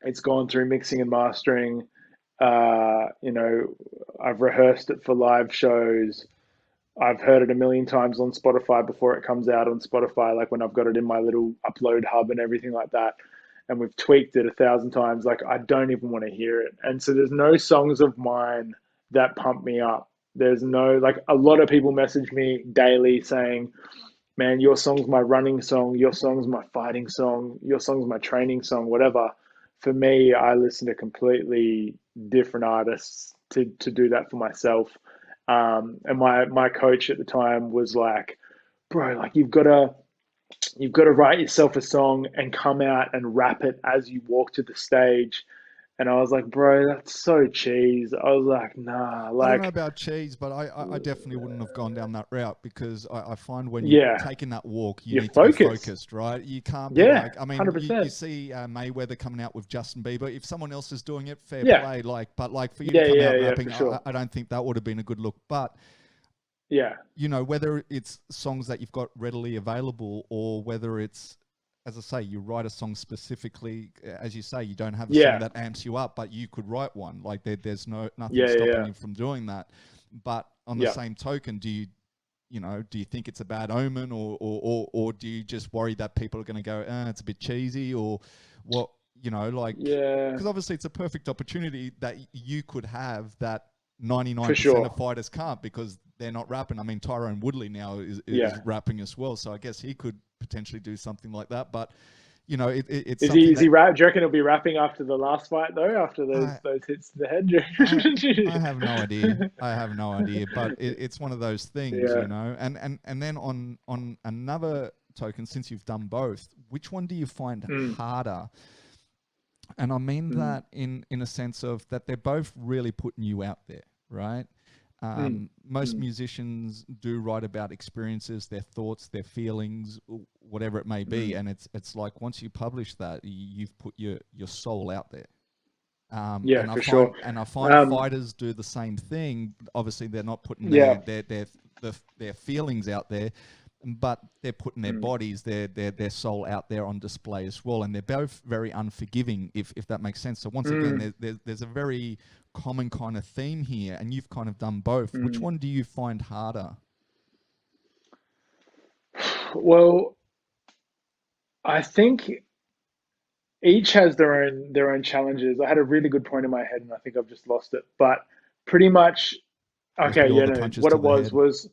it's gone through mixing and mastering. You know, I've rehearsed it for live shows. I've heard it a million times on Spotify before it comes out on Spotify, like when I've got it in my little upload hub and everything like that. And we've tweaked it 1,000 times. Like, I don't even want to hear it. And so there's no songs of mine that pump me up. There's no, like, a lot of people message me daily saying, man, your song's my running song, your song's my fighting song, your song's my training song, whatever. For me, I listen to completely different artists to do that for myself. And my coach at the time was like, bro, like you've got to write yourself a song and come out and rap it as you walk to the stage. And I was like, bro, that's so cheese. I was like, nah, I don't know like, about cheese, but I definitely wouldn't have gone down that route, because I find when you're yeah, taking that walk, you you're need to be focused. focused, right? You can't be Yeah, like, I mean, you 100%. see Mayweather coming out with Justin Bieber. If someone else is doing it, fair Yeah, play. Like, but like for you to yeah, come yeah, out yeah, rapping, for sure. I don't think that would have been a good look. But Yeah, whether it's songs that you've got readily available, or whether it's, as I say, you write a song specifically, as you say, you don't have a song yeah, that amps you up, but you could write one. Like, there's nothing yeah, stopping yeah, you from doing that. But on the yeah. same token, do you think it's a bad omen, or do you just worry that people are going to go, it's a bit cheesy, or what, like, Yeah, because obviously it's a perfect opportunity that you could have that for 99% of sure. fighters can't, because they're not rapping. I mean, Tyrone Woodley now is Yeah. rapping as well, so I guess he could potentially do something like that. But it's Is he something is he that rap? Do you reckon he'll be rapping after the last fight though? After those I those hits to the head? I I have no idea. I have no idea, but it's one of those things, Yeah. And then on another token, since you've done both, which one do you find Mm, harder? And I mean mm, that in a sense of that they're both really putting you out there, right? mm, Most mm, musicians do write about experiences, their thoughts, their feelings, whatever it may be, mm. and it's like once you publish that, you've put your soul out there. Yeah, And I for sure. find Um, fighters do the same thing. Obviously, they're not putting yeah. their feelings out there, but they're putting their Mm, bodies, their soul out there on display as well. And they're both very unforgiving, if that makes sense. So once again, mm, there's a very common kind of theme here, and you've kind of done both. Which mm. one do you find harder? Well, I think each has their own challenges. I had a really good point in my head, and I think I've just lost it. But pretty much, Just okay, put all yeah, the no. punches What to it the head. was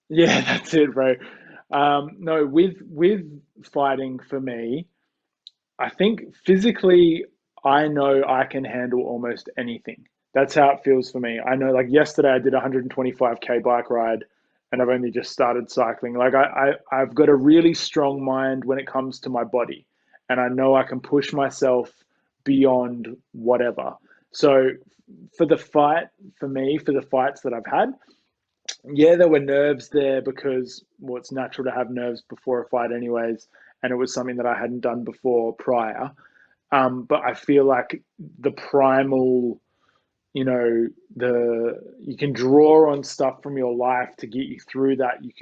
yeah, that's it, bro. No, with fighting for me, I think physically, I know I can handle almost anything. That's how it feels for me. I know, like yesterday, I did a 125K bike ride, and I've only just started cycling. Like I've got a really strong mind when it comes to my body, and I know I can push myself beyond whatever. So for the fight, for me, for the fights that I've had, yeah, there were nerves there because, well, it's natural to have nerves before a fight, anyways. And it was something that I hadn't done before prior. But I feel like the primal, you can draw on stuff from your life to get you through that. You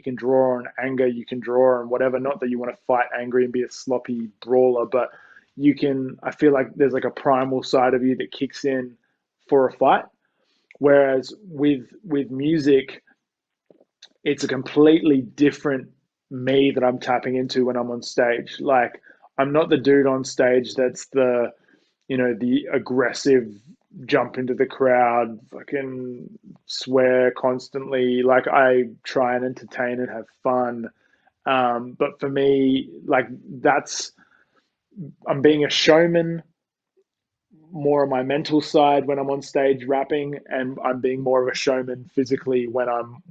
can draw on anger, you can draw on whatever. Not that you want to fight angry and be a sloppy brawler, but I feel like there's like a primal side of you that kicks in for a fight. Whereas with music, it's a completely different me that I'm tapping into when I'm on stage. Like I'm not the dude on stage that's the the aggressive jump into the crowd, fucking swear constantly. Like I try and entertain and have fun. But for me, like I'm being a showman more on my mental side when I'm on stage rapping, and I'm being more of a showman physically when I'm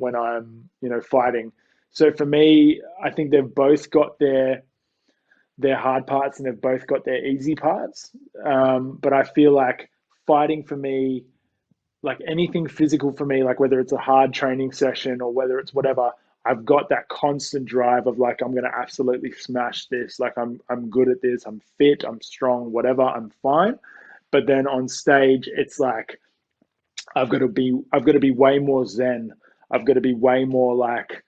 fighting. So for me, I think they've both got their hard parts and they've both got their easy parts. But I feel like fighting for me, like anything physical for me, like whether it's a hard training session or whether it's whatever, I've got that constant drive of like I'm gonna absolutely smash this. Like I'm good at this. I'm fit. I'm strong. Whatever. I'm fine. But then on stage, it's like I've got to be way more zen. I've got to be way more like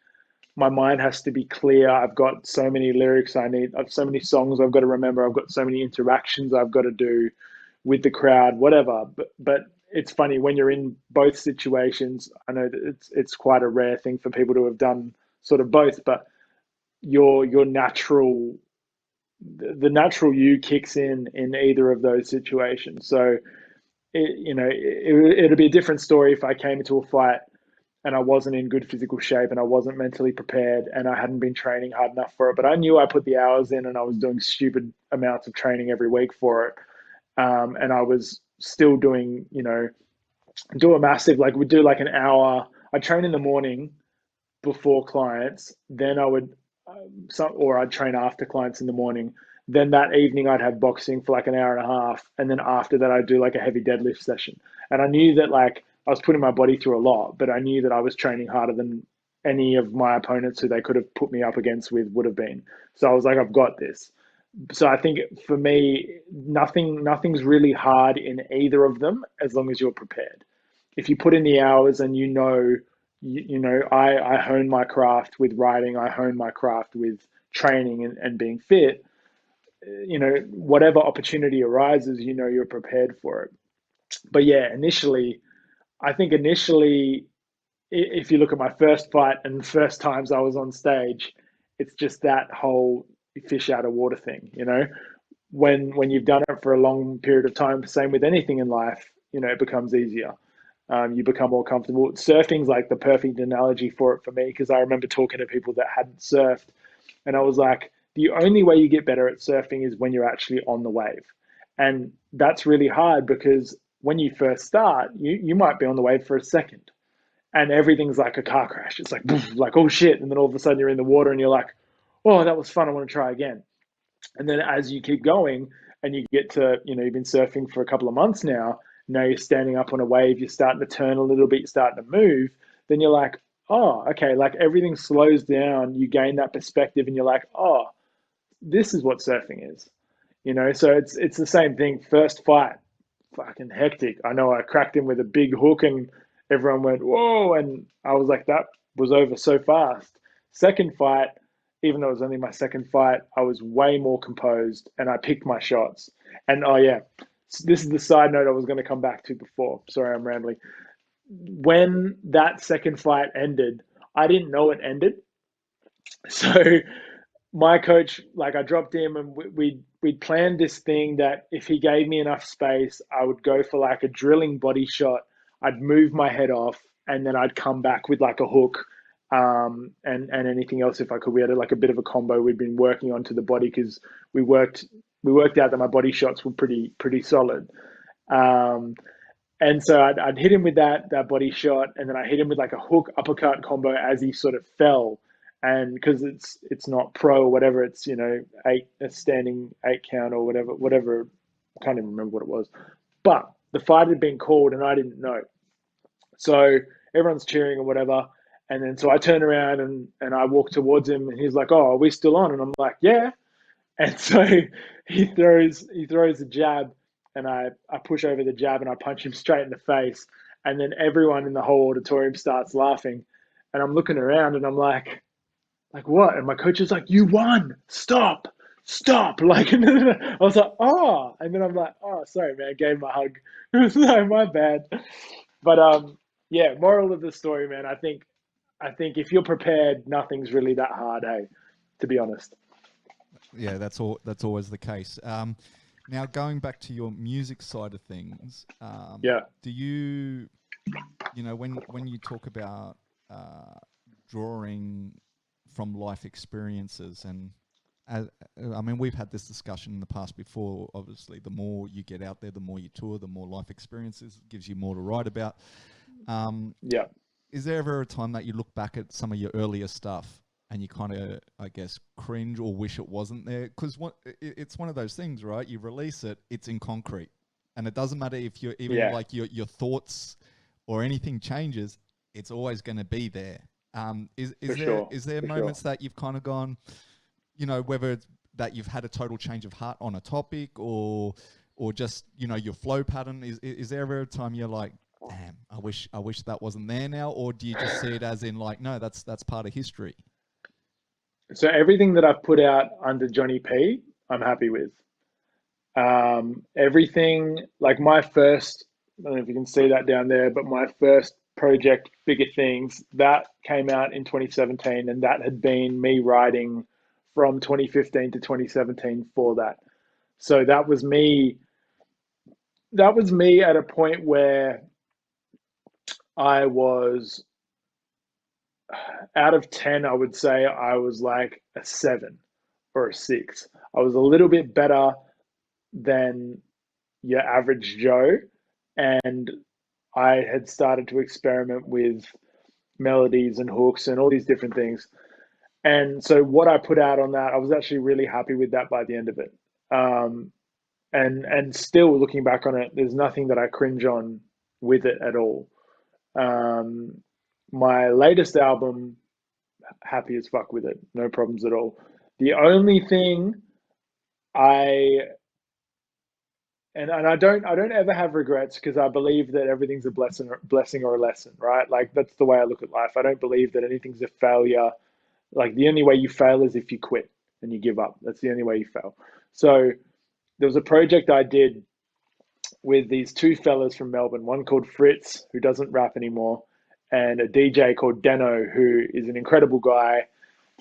my mind has to be clear. I've got so many lyrics I've so many songs I've got to remember. I've got so many interactions I've got to do with the crowd, whatever. But it's funny when you're in both situations. I know that it's quite a rare thing for people to have done sort of both, but your natural the natural you kicks in either of those situations. So it'll be a different story if I came into a fight and I wasn't in good physical shape and I wasn't mentally prepared and I hadn't been training hard enough for it. But I knew I put the hours in and I was doing stupid amounts of training every week for it. And I was still doing, do a massive, like we'd do like an hour. I train in the morning before clients, then I would, or I'd train after clients in the morning. Then that evening I'd have boxing for like an hour and a half, and then after that I'd do like a heavy deadlift session. And I knew that like I was putting my body through a lot, but I knew that I was training harder than any of my opponents who they could have put me up against with would have been. So I was like, I've got this. So I think for me, nothing's really hard in either of them as long as you're prepared. If you put in the hours and I hone my craft with writing, I hone my craft with training and being fit, whatever opportunity arises, you're prepared for it. But yeah, initially, if you look at my first fight and first times I was on stage, it's just that whole fish out of water thing. When you've done it for a long period of time, same with anything in life, it becomes easier. You become more comfortable. Surfing's like the perfect analogy for it for me because I remember talking to people that hadn't surfed, and I was like, the only way you get better at surfing is when you're actually on the wave, and that's really hard because when you first start, you might be on the wave for a second, and everything's like a car crash. It's like poof, like oh shit, and then all of a sudden you're in the water and you're like, oh that was fun. I want to try again. And then as you keep going and you get to, you've been surfing for a couple of months now, now you're standing up on a wave, you're starting to turn a little bit, you're starting to move, then you're like, oh, okay, like everything slows down, you gain that perspective and you're like, oh, this is what surfing is. So it's the same thing. First fight, fucking hectic. I know I cracked him with a big hook and everyone went, whoa, and I was like, that was over so fast. Second fight, even though it was only my second fight, I was way more composed and I picked my shots. And oh yeah, this is the side note I was going to come back to before. Sorry, I'm rambling. When that second fight ended, I didn't know it ended. So my coach, like I dropped him and we'd planned this thing that if he gave me enough space, I would go for like a drilling body shot. I'd move my head off and then I'd come back with like a hook, and anything else if I could. We had like a bit of a combo we'd been working on to the body because we worked out that my body shots were pretty solid. Um, and so I'd hit him with that body shot, and then I hit him with like a hook uppercut combo as he sort of fell. And because it's not pro or whatever, it's a standing 8 count or whatever. I can't even remember what it was. But the fight had been called and I didn't know. So everyone's cheering or whatever. And then so I turn around and I walk towards him and he's like, "Oh, are we still on?" And I'm like, "Yeah." And so he throws a jab and I push over the jab and I punch him straight in the face. And then everyone in the whole auditorium starts laughing. And I'm looking around and I'm like what? And my coach is like, "You won. Stop." Like, I was like, "Oh," and then I'm like, "Oh, sorry, man." I gave him a hug. No, my bad. But yeah. Moral of the story, man. I think if you're prepared, nothing's really that hard. Hey, to be honest. Yeah, that's always the case. Now, going back to your music side of things, Yeah, do you, when you talk about uh, drawing from life experiences, and as, I mean, we've had this discussion in the past before. Obviously, the more you get out there, the more you tour, the more life experiences gives you more to write about. Um, yeah. is there ever a time that you look back at some of your earlier stuff and you kind of, I guess, cringe or wish it wasn't there? Because it's one of those things, right? You release it, it's in concrete, and it doesn't matter if you're even Yeah, like your thoughts or anything changes. It's always going to be there. for There sure, is there for sure. moments that you've kind of gone, whether it's that you've had a total change of heart on a topic, or just your flow pattern? Is there ever a time you're like, damn, I wish that wasn't there now? Or do you just see it as in like, no, that's part of history? So everything that I've put out under Johniepee, I'm happy with. Everything like my first, I don't know if you can see that down there, but my first project, Bigger Things, that came out in 2017, and that had been me writing from 2015 to 2017 for that. So that was me. That was me at a point where I was out of 10, I would say I was like a 7 or a 6. I was a little bit better than your average Joe. And I had started to experiment with melodies and hooks and all these different things. And so what I put out on that, I was actually really happy with that by the end of it. Um, and still looking back on it, there's nothing that I cringe on with it at all. Um, my latest album, happy as fuck with it, no problems at all. The only thing I and I don't ever have regrets because I believe that everything's a blessing or a lesson, right? Like that's the way I look at life. I don't believe that anything's a failure. Like the only way you fail is if you quit and you give up. That's the only way you fail. So there was a project I did with these two fellas from Melbourne, one called Fritz, who doesn't rap anymore, and a DJ called Deno, who is an incredible guy,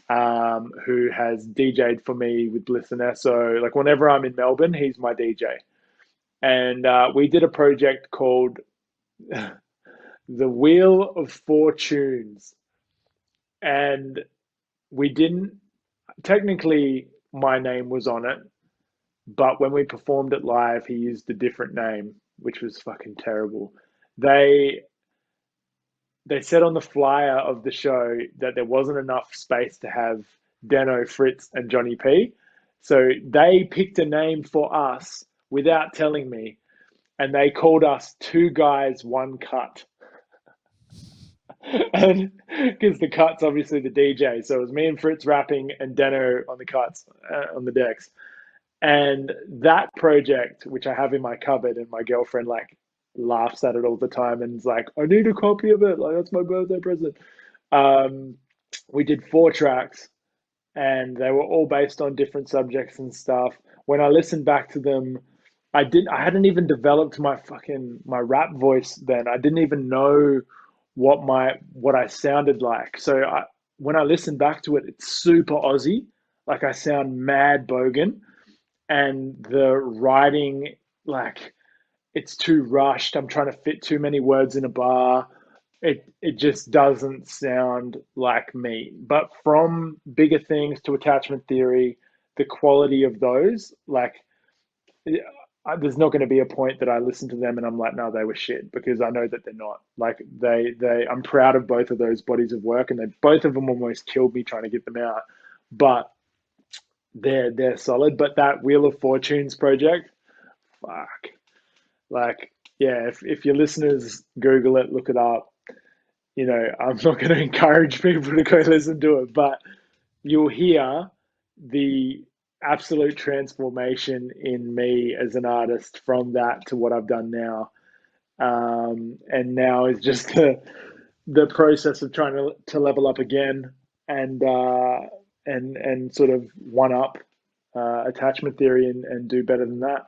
who has DJ'd for me with Bliss and Esso. Like whenever I'm in Melbourne, he's my DJ. And we did a project called The Wheel of Fortunes. And we didn't, technically, my name was on it, but when we performed it live, he used a different name, which was fucking terrible. They they said on the flyer of the show that there wasn't enough space to have Dano, Fritz, and Johniepee. So they picked a name for us without telling me, and they called us Two Guys, One Cut. And because the cut's obviously the DJ, so it was me and Fritz rapping and Dano on the cuts, on the decks. And that project, which I have in my cupboard, and my girlfriend like laughs at it all the time and is like, I need a copy of it. Like, that's my birthday present. Um, we did 4 tracks and they were all based on different subjects and stuff. When I listened back to them, I hadn't even developed my rap voice then. I didn't even know what I sounded like. So when I listened back to it, it's super Aussie. Like I sound mad bogan, and the writing, like it's too rushed. I'm trying to fit too many words in a bar. It just doesn't sound like me. But from Bigger Things to Attachment Theory, the quality of those, like there's not going to be a point that I listen to them and I'm like, no, they were shit, because I know that they're not. Like I'm proud of both of those bodies of work, and they both of them almost killed me trying to get them out. But they're solid. But that Wheel of Fortunes project, fuck. Like, yeah, if your listeners Google it, look it up. I'm not going to encourage people to go listen to it, but you'll hear the absolute transformation in me as an artist from that to what I've done now. And now is just the process of trying to level up again, and and sort of one up attachment theory, and do better than that,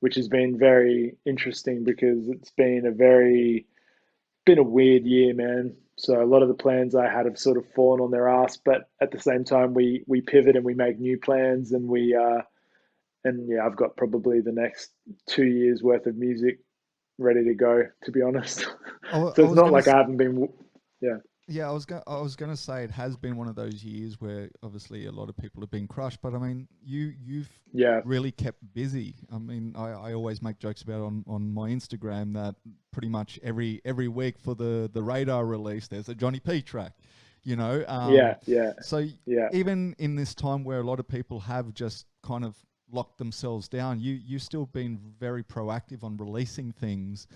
which has been very interesting because it's been a weird year, man. So a lot of the plans I had have sort of fallen on their ass, but at the same time, we pivot and we make new plans, and And yeah, I've got probably the next 2 years worth of music ready to go, to be honest. So I it's was not gonna like I haven't been, yeah, Yeah, I was gonna say it has been one of those years where obviously a lot of people have been crushed, but I mean, you've yeah, really kept busy. I mean, I always make jokes about on my Instagram that pretty much every week for the radar release, there's a Johniepee track, you know. yeah, yeah, So yeah, even in this time where a lot of people have just kind of locked themselves down, you've still been very proactive on releasing things.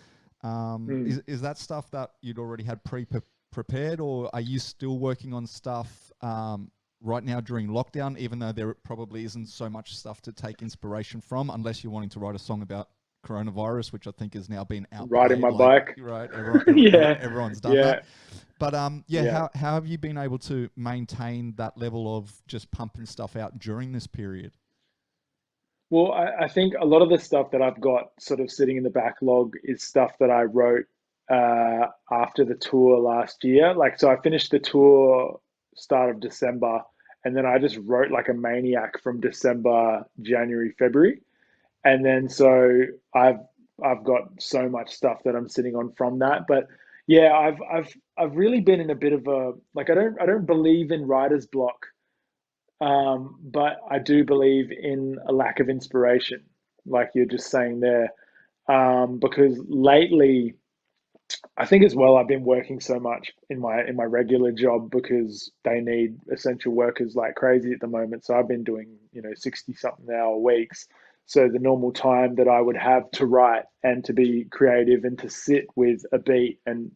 mm. Is that stuff that you'd already had prepared, or are you still working on stuff right now during lockdown, even though there probably isn't so much stuff to take inspiration from, unless you're wanting to write a song about coronavirus, which I think has now been Riding outplayed. my Like, bike. right, Yeah, everyone's done yeah, that. But yeah, yeah. how have you been able to maintain that level of just pumping stuff out during this period? Well, I think a lot of the stuff that I've got sort of sitting in the backlog is stuff that I wrote after the tour last year. Like, so I finished the tour start of December, and then I just wrote like a maniac from December, January, February. And then so I've got so much stuff that I'm sitting on from that. But yeah, I've really been in a bit of a like I don't believe in writer's block, but I do believe in a lack of inspiration, like you're just saying there. Because lately, I think as well, I've been working so much in my regular job because they need essential workers like crazy at the moment. So I've been doing 60 something hour weeks. So the normal time that I would have to write and to be creative and to sit with a beat and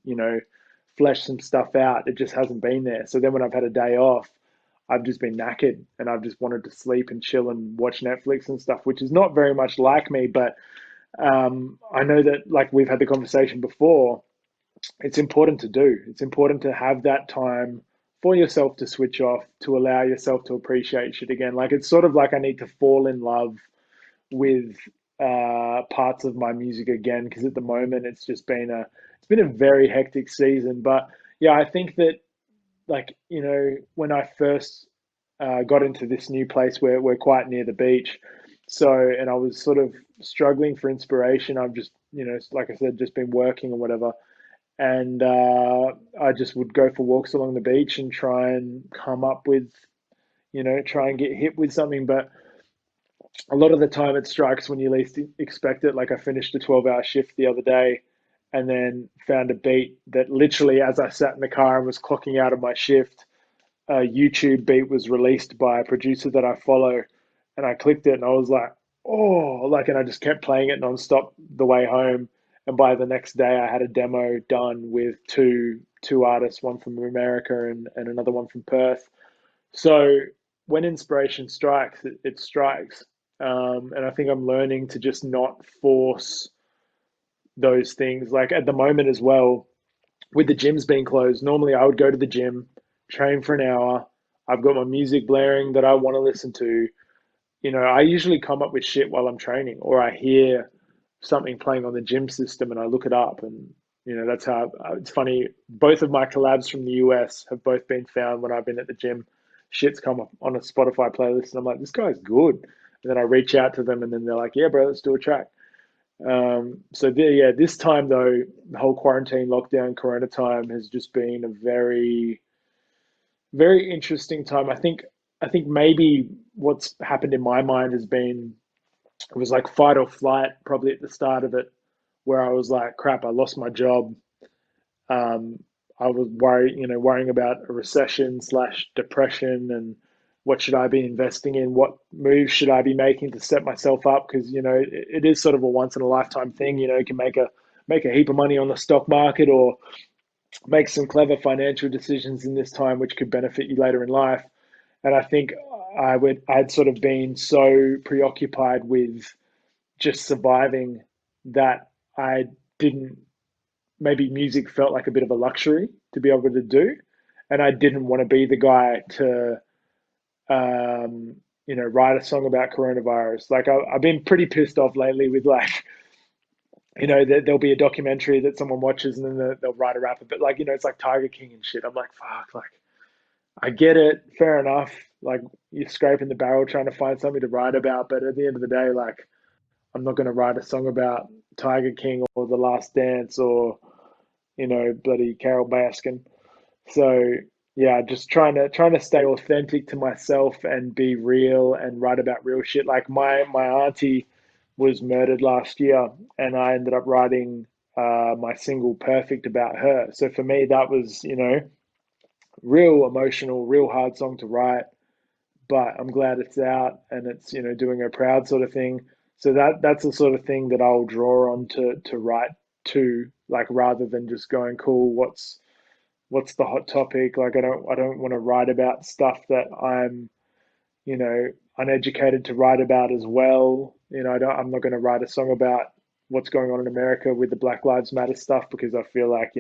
flesh some stuff out, it just hasn't been there. So then when I've had a day off, I've just been knackered and I've just wanted to sleep and chill and watch Netflix and stuff, which is not very much like me. But I know that, like we've had the conversation before, it's important to do. It's important to have that time for yourself to switch off, to allow yourself to appreciate shit again. Like it's sort of like I need to fall in love with parts of my music again because at the moment it's been a very hectic season. But yeah, I think that like when I first got into this new place where we're quite near the beach, so and I was sort of struggling for inspiration. I've just like I said, just been working or whatever, and I just would go for walks along the beach and try and come up with try and get hit with something. But a lot of the time it strikes when you least expect it. Like I finished a 12-hour shift the other day and then found a beat that literally as I sat in the car and was clocking out of my shift, a YouTube beat was released by a producer that I follow, and I clicked it and I was like, oh, like, and I just kept playing it nonstop the way home. And by the next day, I had a demo done with two artists, one from America and another one from Perth. So when inspiration strikes, it strikes. And I think I'm learning to just not force those things. Like at the moment as well, with the gyms being closed, normally I would go to the gym, train for an hour. I've got my music blaring that I want to listen to. I usually come up with shit while I'm training, or I hear something playing on the gym system and I look it up. And, that's how it's funny. Both of my collabs from the US have both been found when I've been at the gym. Shit's come up on a Spotify playlist, and I'm like, this guy's good. And then I reach out to them, and then they're like, yeah, bro, let's do a track. So yeah, this time though, the whole quarantine, lockdown, Corona time has just been a very, very interesting time. I think maybe what's happened in my mind has been it was like fight or flight probably at the start of it, where I was like, crap, I lost my job. Um, I was worrying about a recession slash depression and what should I be investing in? What moves should I be making to set myself up? Because it is sort of a once in a lifetime thing. You can make a heap of money on the stock market or make some clever financial decisions in this time, which could benefit you later in life. And I think I'd sort of been so preoccupied with just surviving that I didn't maybe music felt like a bit of a luxury to be able to do. And I didn't want to be the guy to, write a song about coronavirus. Like I've been pretty pissed off lately with like, there'll be a documentary that someone watches and then they'll write a rap a bit like, it's like Tiger King and shit. I'm like, fuck, like I get it, fair enough. Like you're scraping the barrel trying to find something to write about, but at the end of the day, like I'm not going to write a song about Tiger King or The Last Dance or bloody Carol Baskin. So yeah, just trying to stay authentic to myself and be real and write about real shit. Like my auntie was murdered last year, and I ended up writing my single "Perfect" about her. So for me, that was real emotional, real hard song to write. But I'm glad it's out and it's doing her proud sort of thing. So that's the sort of thing that I'll draw on to write to, like rather than just going, cool, what's the hot topic? Like I don't want to write about stuff that I'm, you know, uneducated to write about as well. I'm not going to write a song about what's going on in America with the Black Lives Matter stuff because I feel like,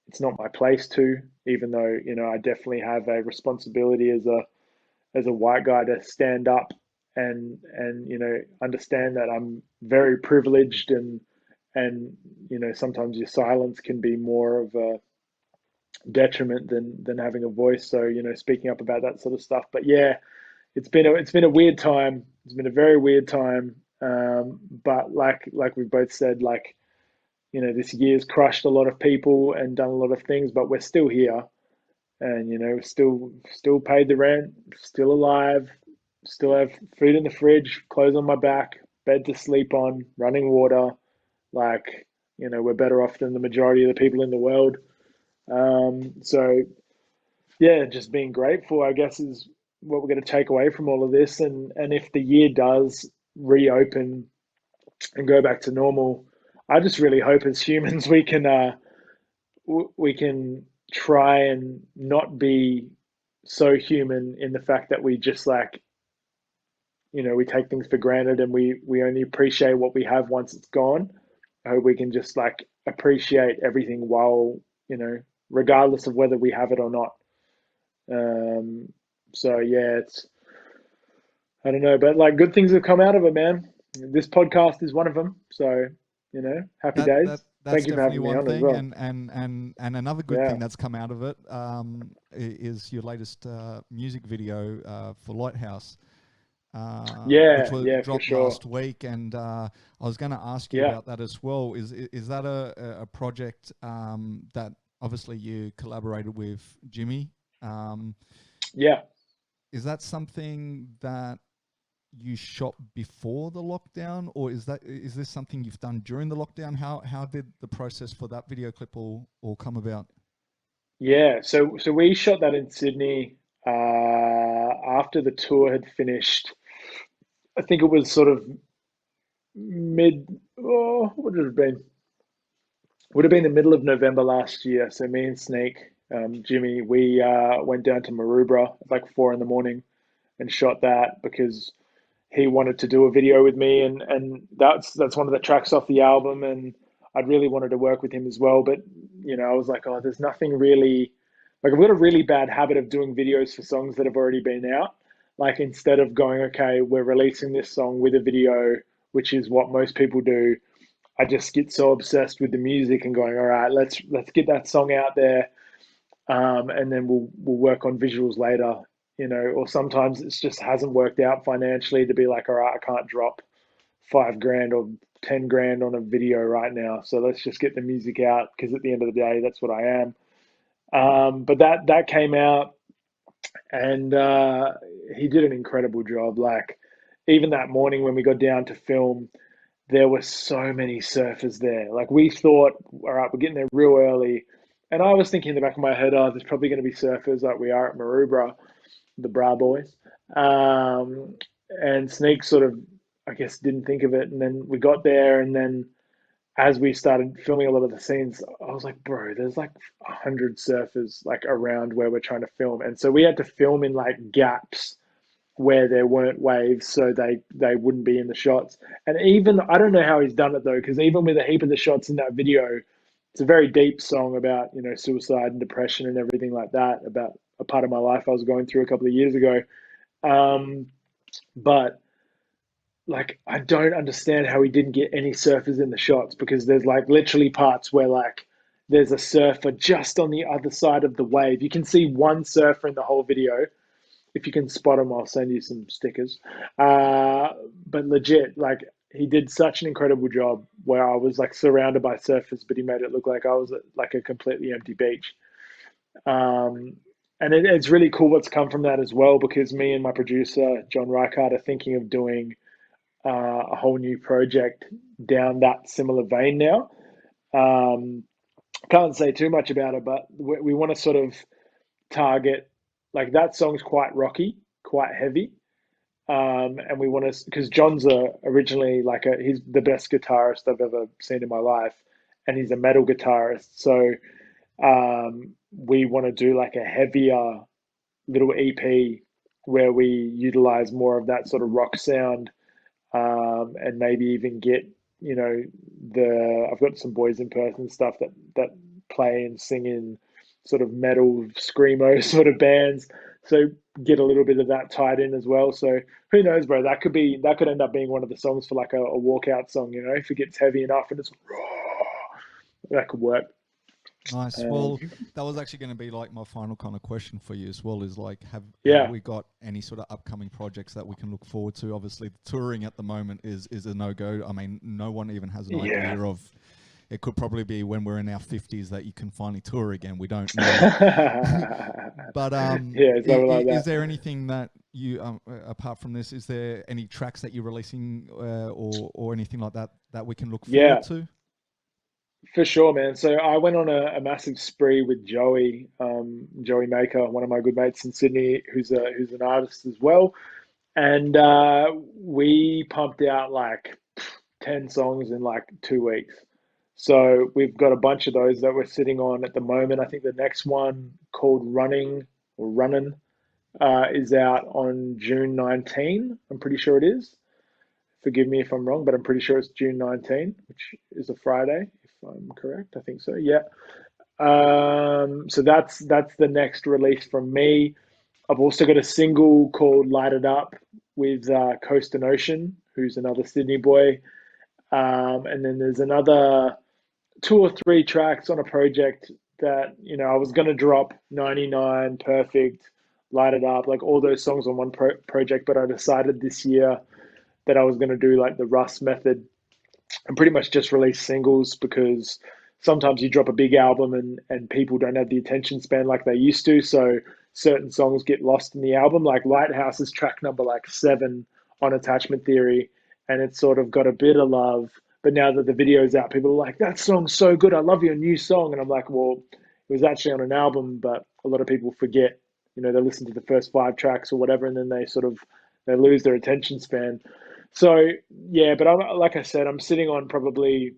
it's not my place to, even though, I definitely have a responsibility as a white guy to stand up and understand that I'm very privileged and sometimes your silence can be more of a detriment than having a voice. So speaking up about that sort of stuff. But yeah, it's been a weird time. It's been a very weird time. But like we both said, like this year's crushed a lot of people and done a lot of things, but we're still here, and still paid the rent, still alive, still have food in the fridge, clothes on my back, bed to sleep on, running water. Like we're better off than the majority of the people in the world. So yeah, just being grateful, I guess, is what we're going to take away from all of this. And if the year does reopen and go back to normal, I just really hope as humans we can try and not be so human in the fact that we just like we take things for granted and we only appreciate what we have once it's gone. I hope we can just like appreciate everything while regardless of whether we have it or not. Um, so yeah, it's I don't know, but like good things have come out of it, man. This podcast is one of them. So happy That that days. that's Thank you for definitely having me one on as thing, well. and another good thing Yeah, that's come out of it is your latest music video for Lighthouse, which yeah, was yeah, for dropped sure. last week, and I was going to ask you Yeah, about that as well. Is that a project that obviously you collaborated with Jimmy? Um, yeah. is that something that you shot before the lockdown, or is this something you've done during the lockdown? How did the process for that video clip all come about? Yeah, so we shot that in Sydney after the tour had finished. I think it was sort of mid, oh, what would it have been? Would have been the middle of November last year. So me and Sneak, Jimmy, we went down to Maroubra at like 4 in the morning and shot that because he wanted to do a video with me, and that's one of the tracks off the album, and I'd really wanted to work with him as well. But I was like, oh, there's nothing really like I've got a really bad habit of doing videos for songs that have already been out. Like instead of going, okay, we're releasing this song with a video, which is what most people do. I just get so obsessed with the music and going, all right, let's get that song out there, and then we'll work on visuals later, or sometimes it just hasn't worked out financially to be like, all right, I can't drop 5 grand or 10 grand on a video right now, so let's just get the music out because at the end of the day, that's what I am. But that came out, and he did an incredible job. Like even that morning when we got down to film, there were so many surfers there. Like we thought, all right, we're getting there real early. And I was thinking in the back of my head, oh, there's probably going to be surfers like we are at Maroubra, the Bra Boys. And Sneak sort of, I guess, didn't think of it. And then we got there, and then as we started filming a lot of the scenes, I was like, bro, there's like 100 surfers like around where we're trying to film. And so we had to film in like gaps where there weren't waves, so they wouldn't be in the shots. And even I don't know how he's done it though, because even with a heap of the shots in that video, it's a very deep song about suicide and depression and everything like that, about a part of my life I was going through a couple of years ago. Um, but like I don't understand how he didn't get any surfers in the shots because there's like literally parts where like there's a surfer just on the other side of the wave. You can see one surfer in the whole video. If you can spot him, I'll send you some stickers. But legit, like he did such an incredible job where I was like surrounded by surfers, but he made it look like I was at like a completely empty beach. Um, and it's really cool what's come from that as well, because me and my producer, John Reichard, are thinking of doing a whole new project down that similar vein now. Um, can't say too much about it, but we want to sort of target, like that song's quite rocky, quite heavy. And we want to, because John's originally like he's the best guitarist I've ever seen in my life, and he's a metal guitarist. So we want to do like a heavier little EP where we utilize more of that sort of rock sound, and maybe even get, you know, I've got some boys in Perth and stuff that play and sing in sort of metal screamo sort of bands. So get a little bit of that tied in as well. So who knows, bro? That could end up being one of the songs for like a walkout song. You know, if it gets heavy enough and it's that could work. Nice. Well, that was actually going to be like my final kind of question for you as well. Is like, have Yeah, we got any sort of upcoming projects that we can look forward to? Obviously, the touring at the moment is a no go. I mean, no one even has an yeah. idea of. It could probably be when we're in our 50s that you can finally tour again. We don't know. Yeah, But something like is that. there anything that you apart from this? Is there any tracks that you're releasing or anything like that that we can look forward Yeah, to? for sure, man. So I went on a massive spree with Joey Maker, one of my good mates in Sydney, who's an artist as well, and we pumped out like 10 songs in like 2 weeks. So we've got a bunch of those that we're sitting on at the moment. I think the next one, called Running or Runnin', is out on June 19. I'm pretty sure it is. Forgive me if I'm wrong, but I'm pretty sure it's June 19, which is a Friday, if I'm correct. I think so. Yeah. So that's the next release from me. I've also got a single called "Light It Up" with Coast and Ocean, who's another Sydney boy. And then there's another two or three tracks on a project that, you know, I was going to drop 99, Perfect, Light It Up, like all those songs on one project, but I decided this year that I was going to do like the Russ method and pretty much just release singles, because sometimes you drop a big album and people don't have the attention span like they used to. So certain songs get lost in the album. Like Lighthouse is track number like 7 on Attachment Theory, and it's sort of got a bit of love. But now that the video's out, people are like, "That song's so good. I love your new song." And I'm like, "Well, it was actually on an album, but a lot of people forget. You know, they listen to the first 5 tracks or whatever, and then they lose their attention span." So yeah, but like I said, I'm sitting on probably,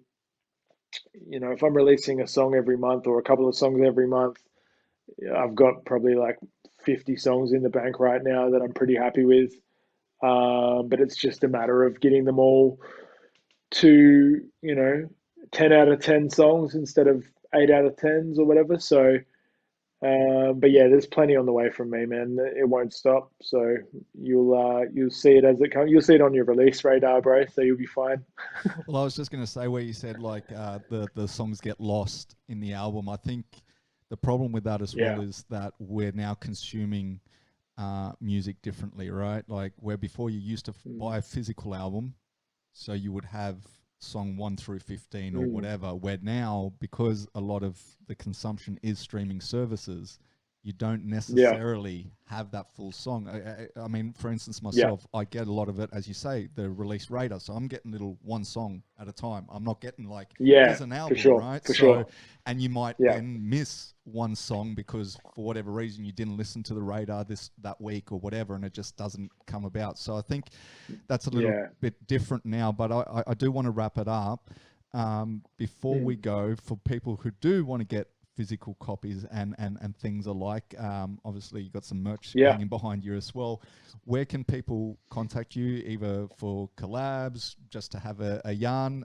you know, if I'm releasing a song every month or a couple of songs every month, I've got probably like 50 songs in the bank right now that I'm pretty happy with. But it's just a matter of getting them all to, you know, 10 out of 10 songs instead of 8 out of 10s or whatever. So but yeah, there's plenty on the way from me, man. It won't stop. So you'll see it as it comes. You'll see it on your release radar, bro. So you'll be fine. Well, I was just going to say where you said like the songs get lost in the album. I think the problem with that as well Yeah. is that we're now consuming music differently, right? Like where before you used to Mm, buy a physical album, so you would have song 1 through 15 or mm, whatever. Where now, because a lot of the consumption is streaming services, you don't yeah. necessarily have that full song. I mean, for instance, Yeah. myself, I get a lot of it, as you say, the release radar. So I'm getting little one song at a time. I'm not getting like, Yeah. here's an For album, sure. right? For So, sure. and you might Yeah. then miss one song because for whatever reason you didn't listen to the radar that week or whatever, and it just doesn't come about. So I think that's a little Yeah. bit different now, but I do want to wrap it up. Before we Mm, go, for people who do want to get physical copies and things alike, obviously you've got some merch yeah. hanging behind you as well. Where can people contact you, either for collabs, just to have a yarn?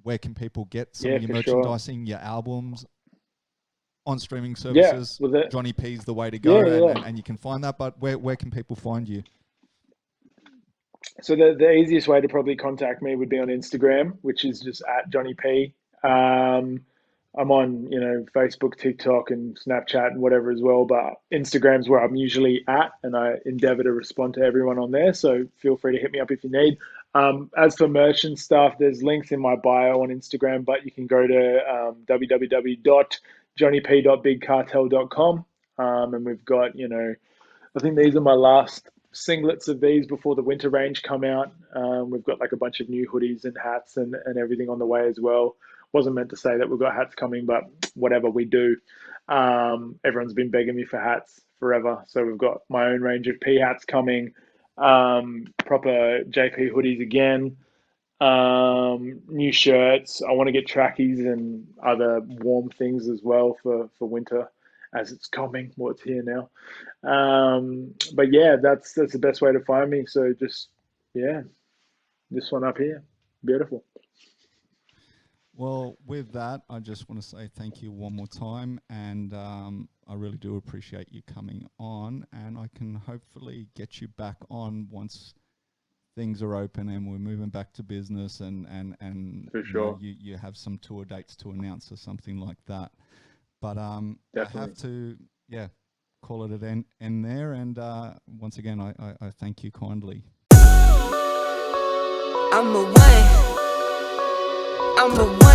Where can people get some Yeah. of your For sure. merchandising, your albums? On streaming Yeah. services, Was it? Johniepee's the way to Yeah. go, Yeah. and you can find that. But where can people find you? So the easiest way to probably contact me would be on Instagram, which is just at Johniepee. Um, I'm on, Facebook, TikTok, and Snapchat and whatever as well. But Instagram's where I'm usually at, and I endeavor to respond to everyone on there. So feel free to hit me up if you need. As for merch and stuff, there's links in my bio on Instagram, but you can go to www.johniepee.bigcartel.com. And we've got, I think these are my last singlets of these before the winter range come out. We've got like a bunch of new hoodies and hats and everything on the way as well. Wasn't meant to say that we've got hats coming, but whatever we do. Everyone's been begging me for hats forever. So we've got my own range of P hats coming, proper JP hoodies again, new shirts. I want to get trackies and other warm things as well for winter as it's coming. Well, it's here now. But yeah, that's the best way to find me. So just yeah, this one up here, beautiful. Well, with that, I just want to say thank you one more time, and I really do appreciate you coming on, and I can hopefully get you back on once things are open and we're moving back to business, and For sure. you have some tour dates to announce or something like that. But I Definitely. have to call it an end there, and once again I thank you kindly. I'm a one. I'm a one.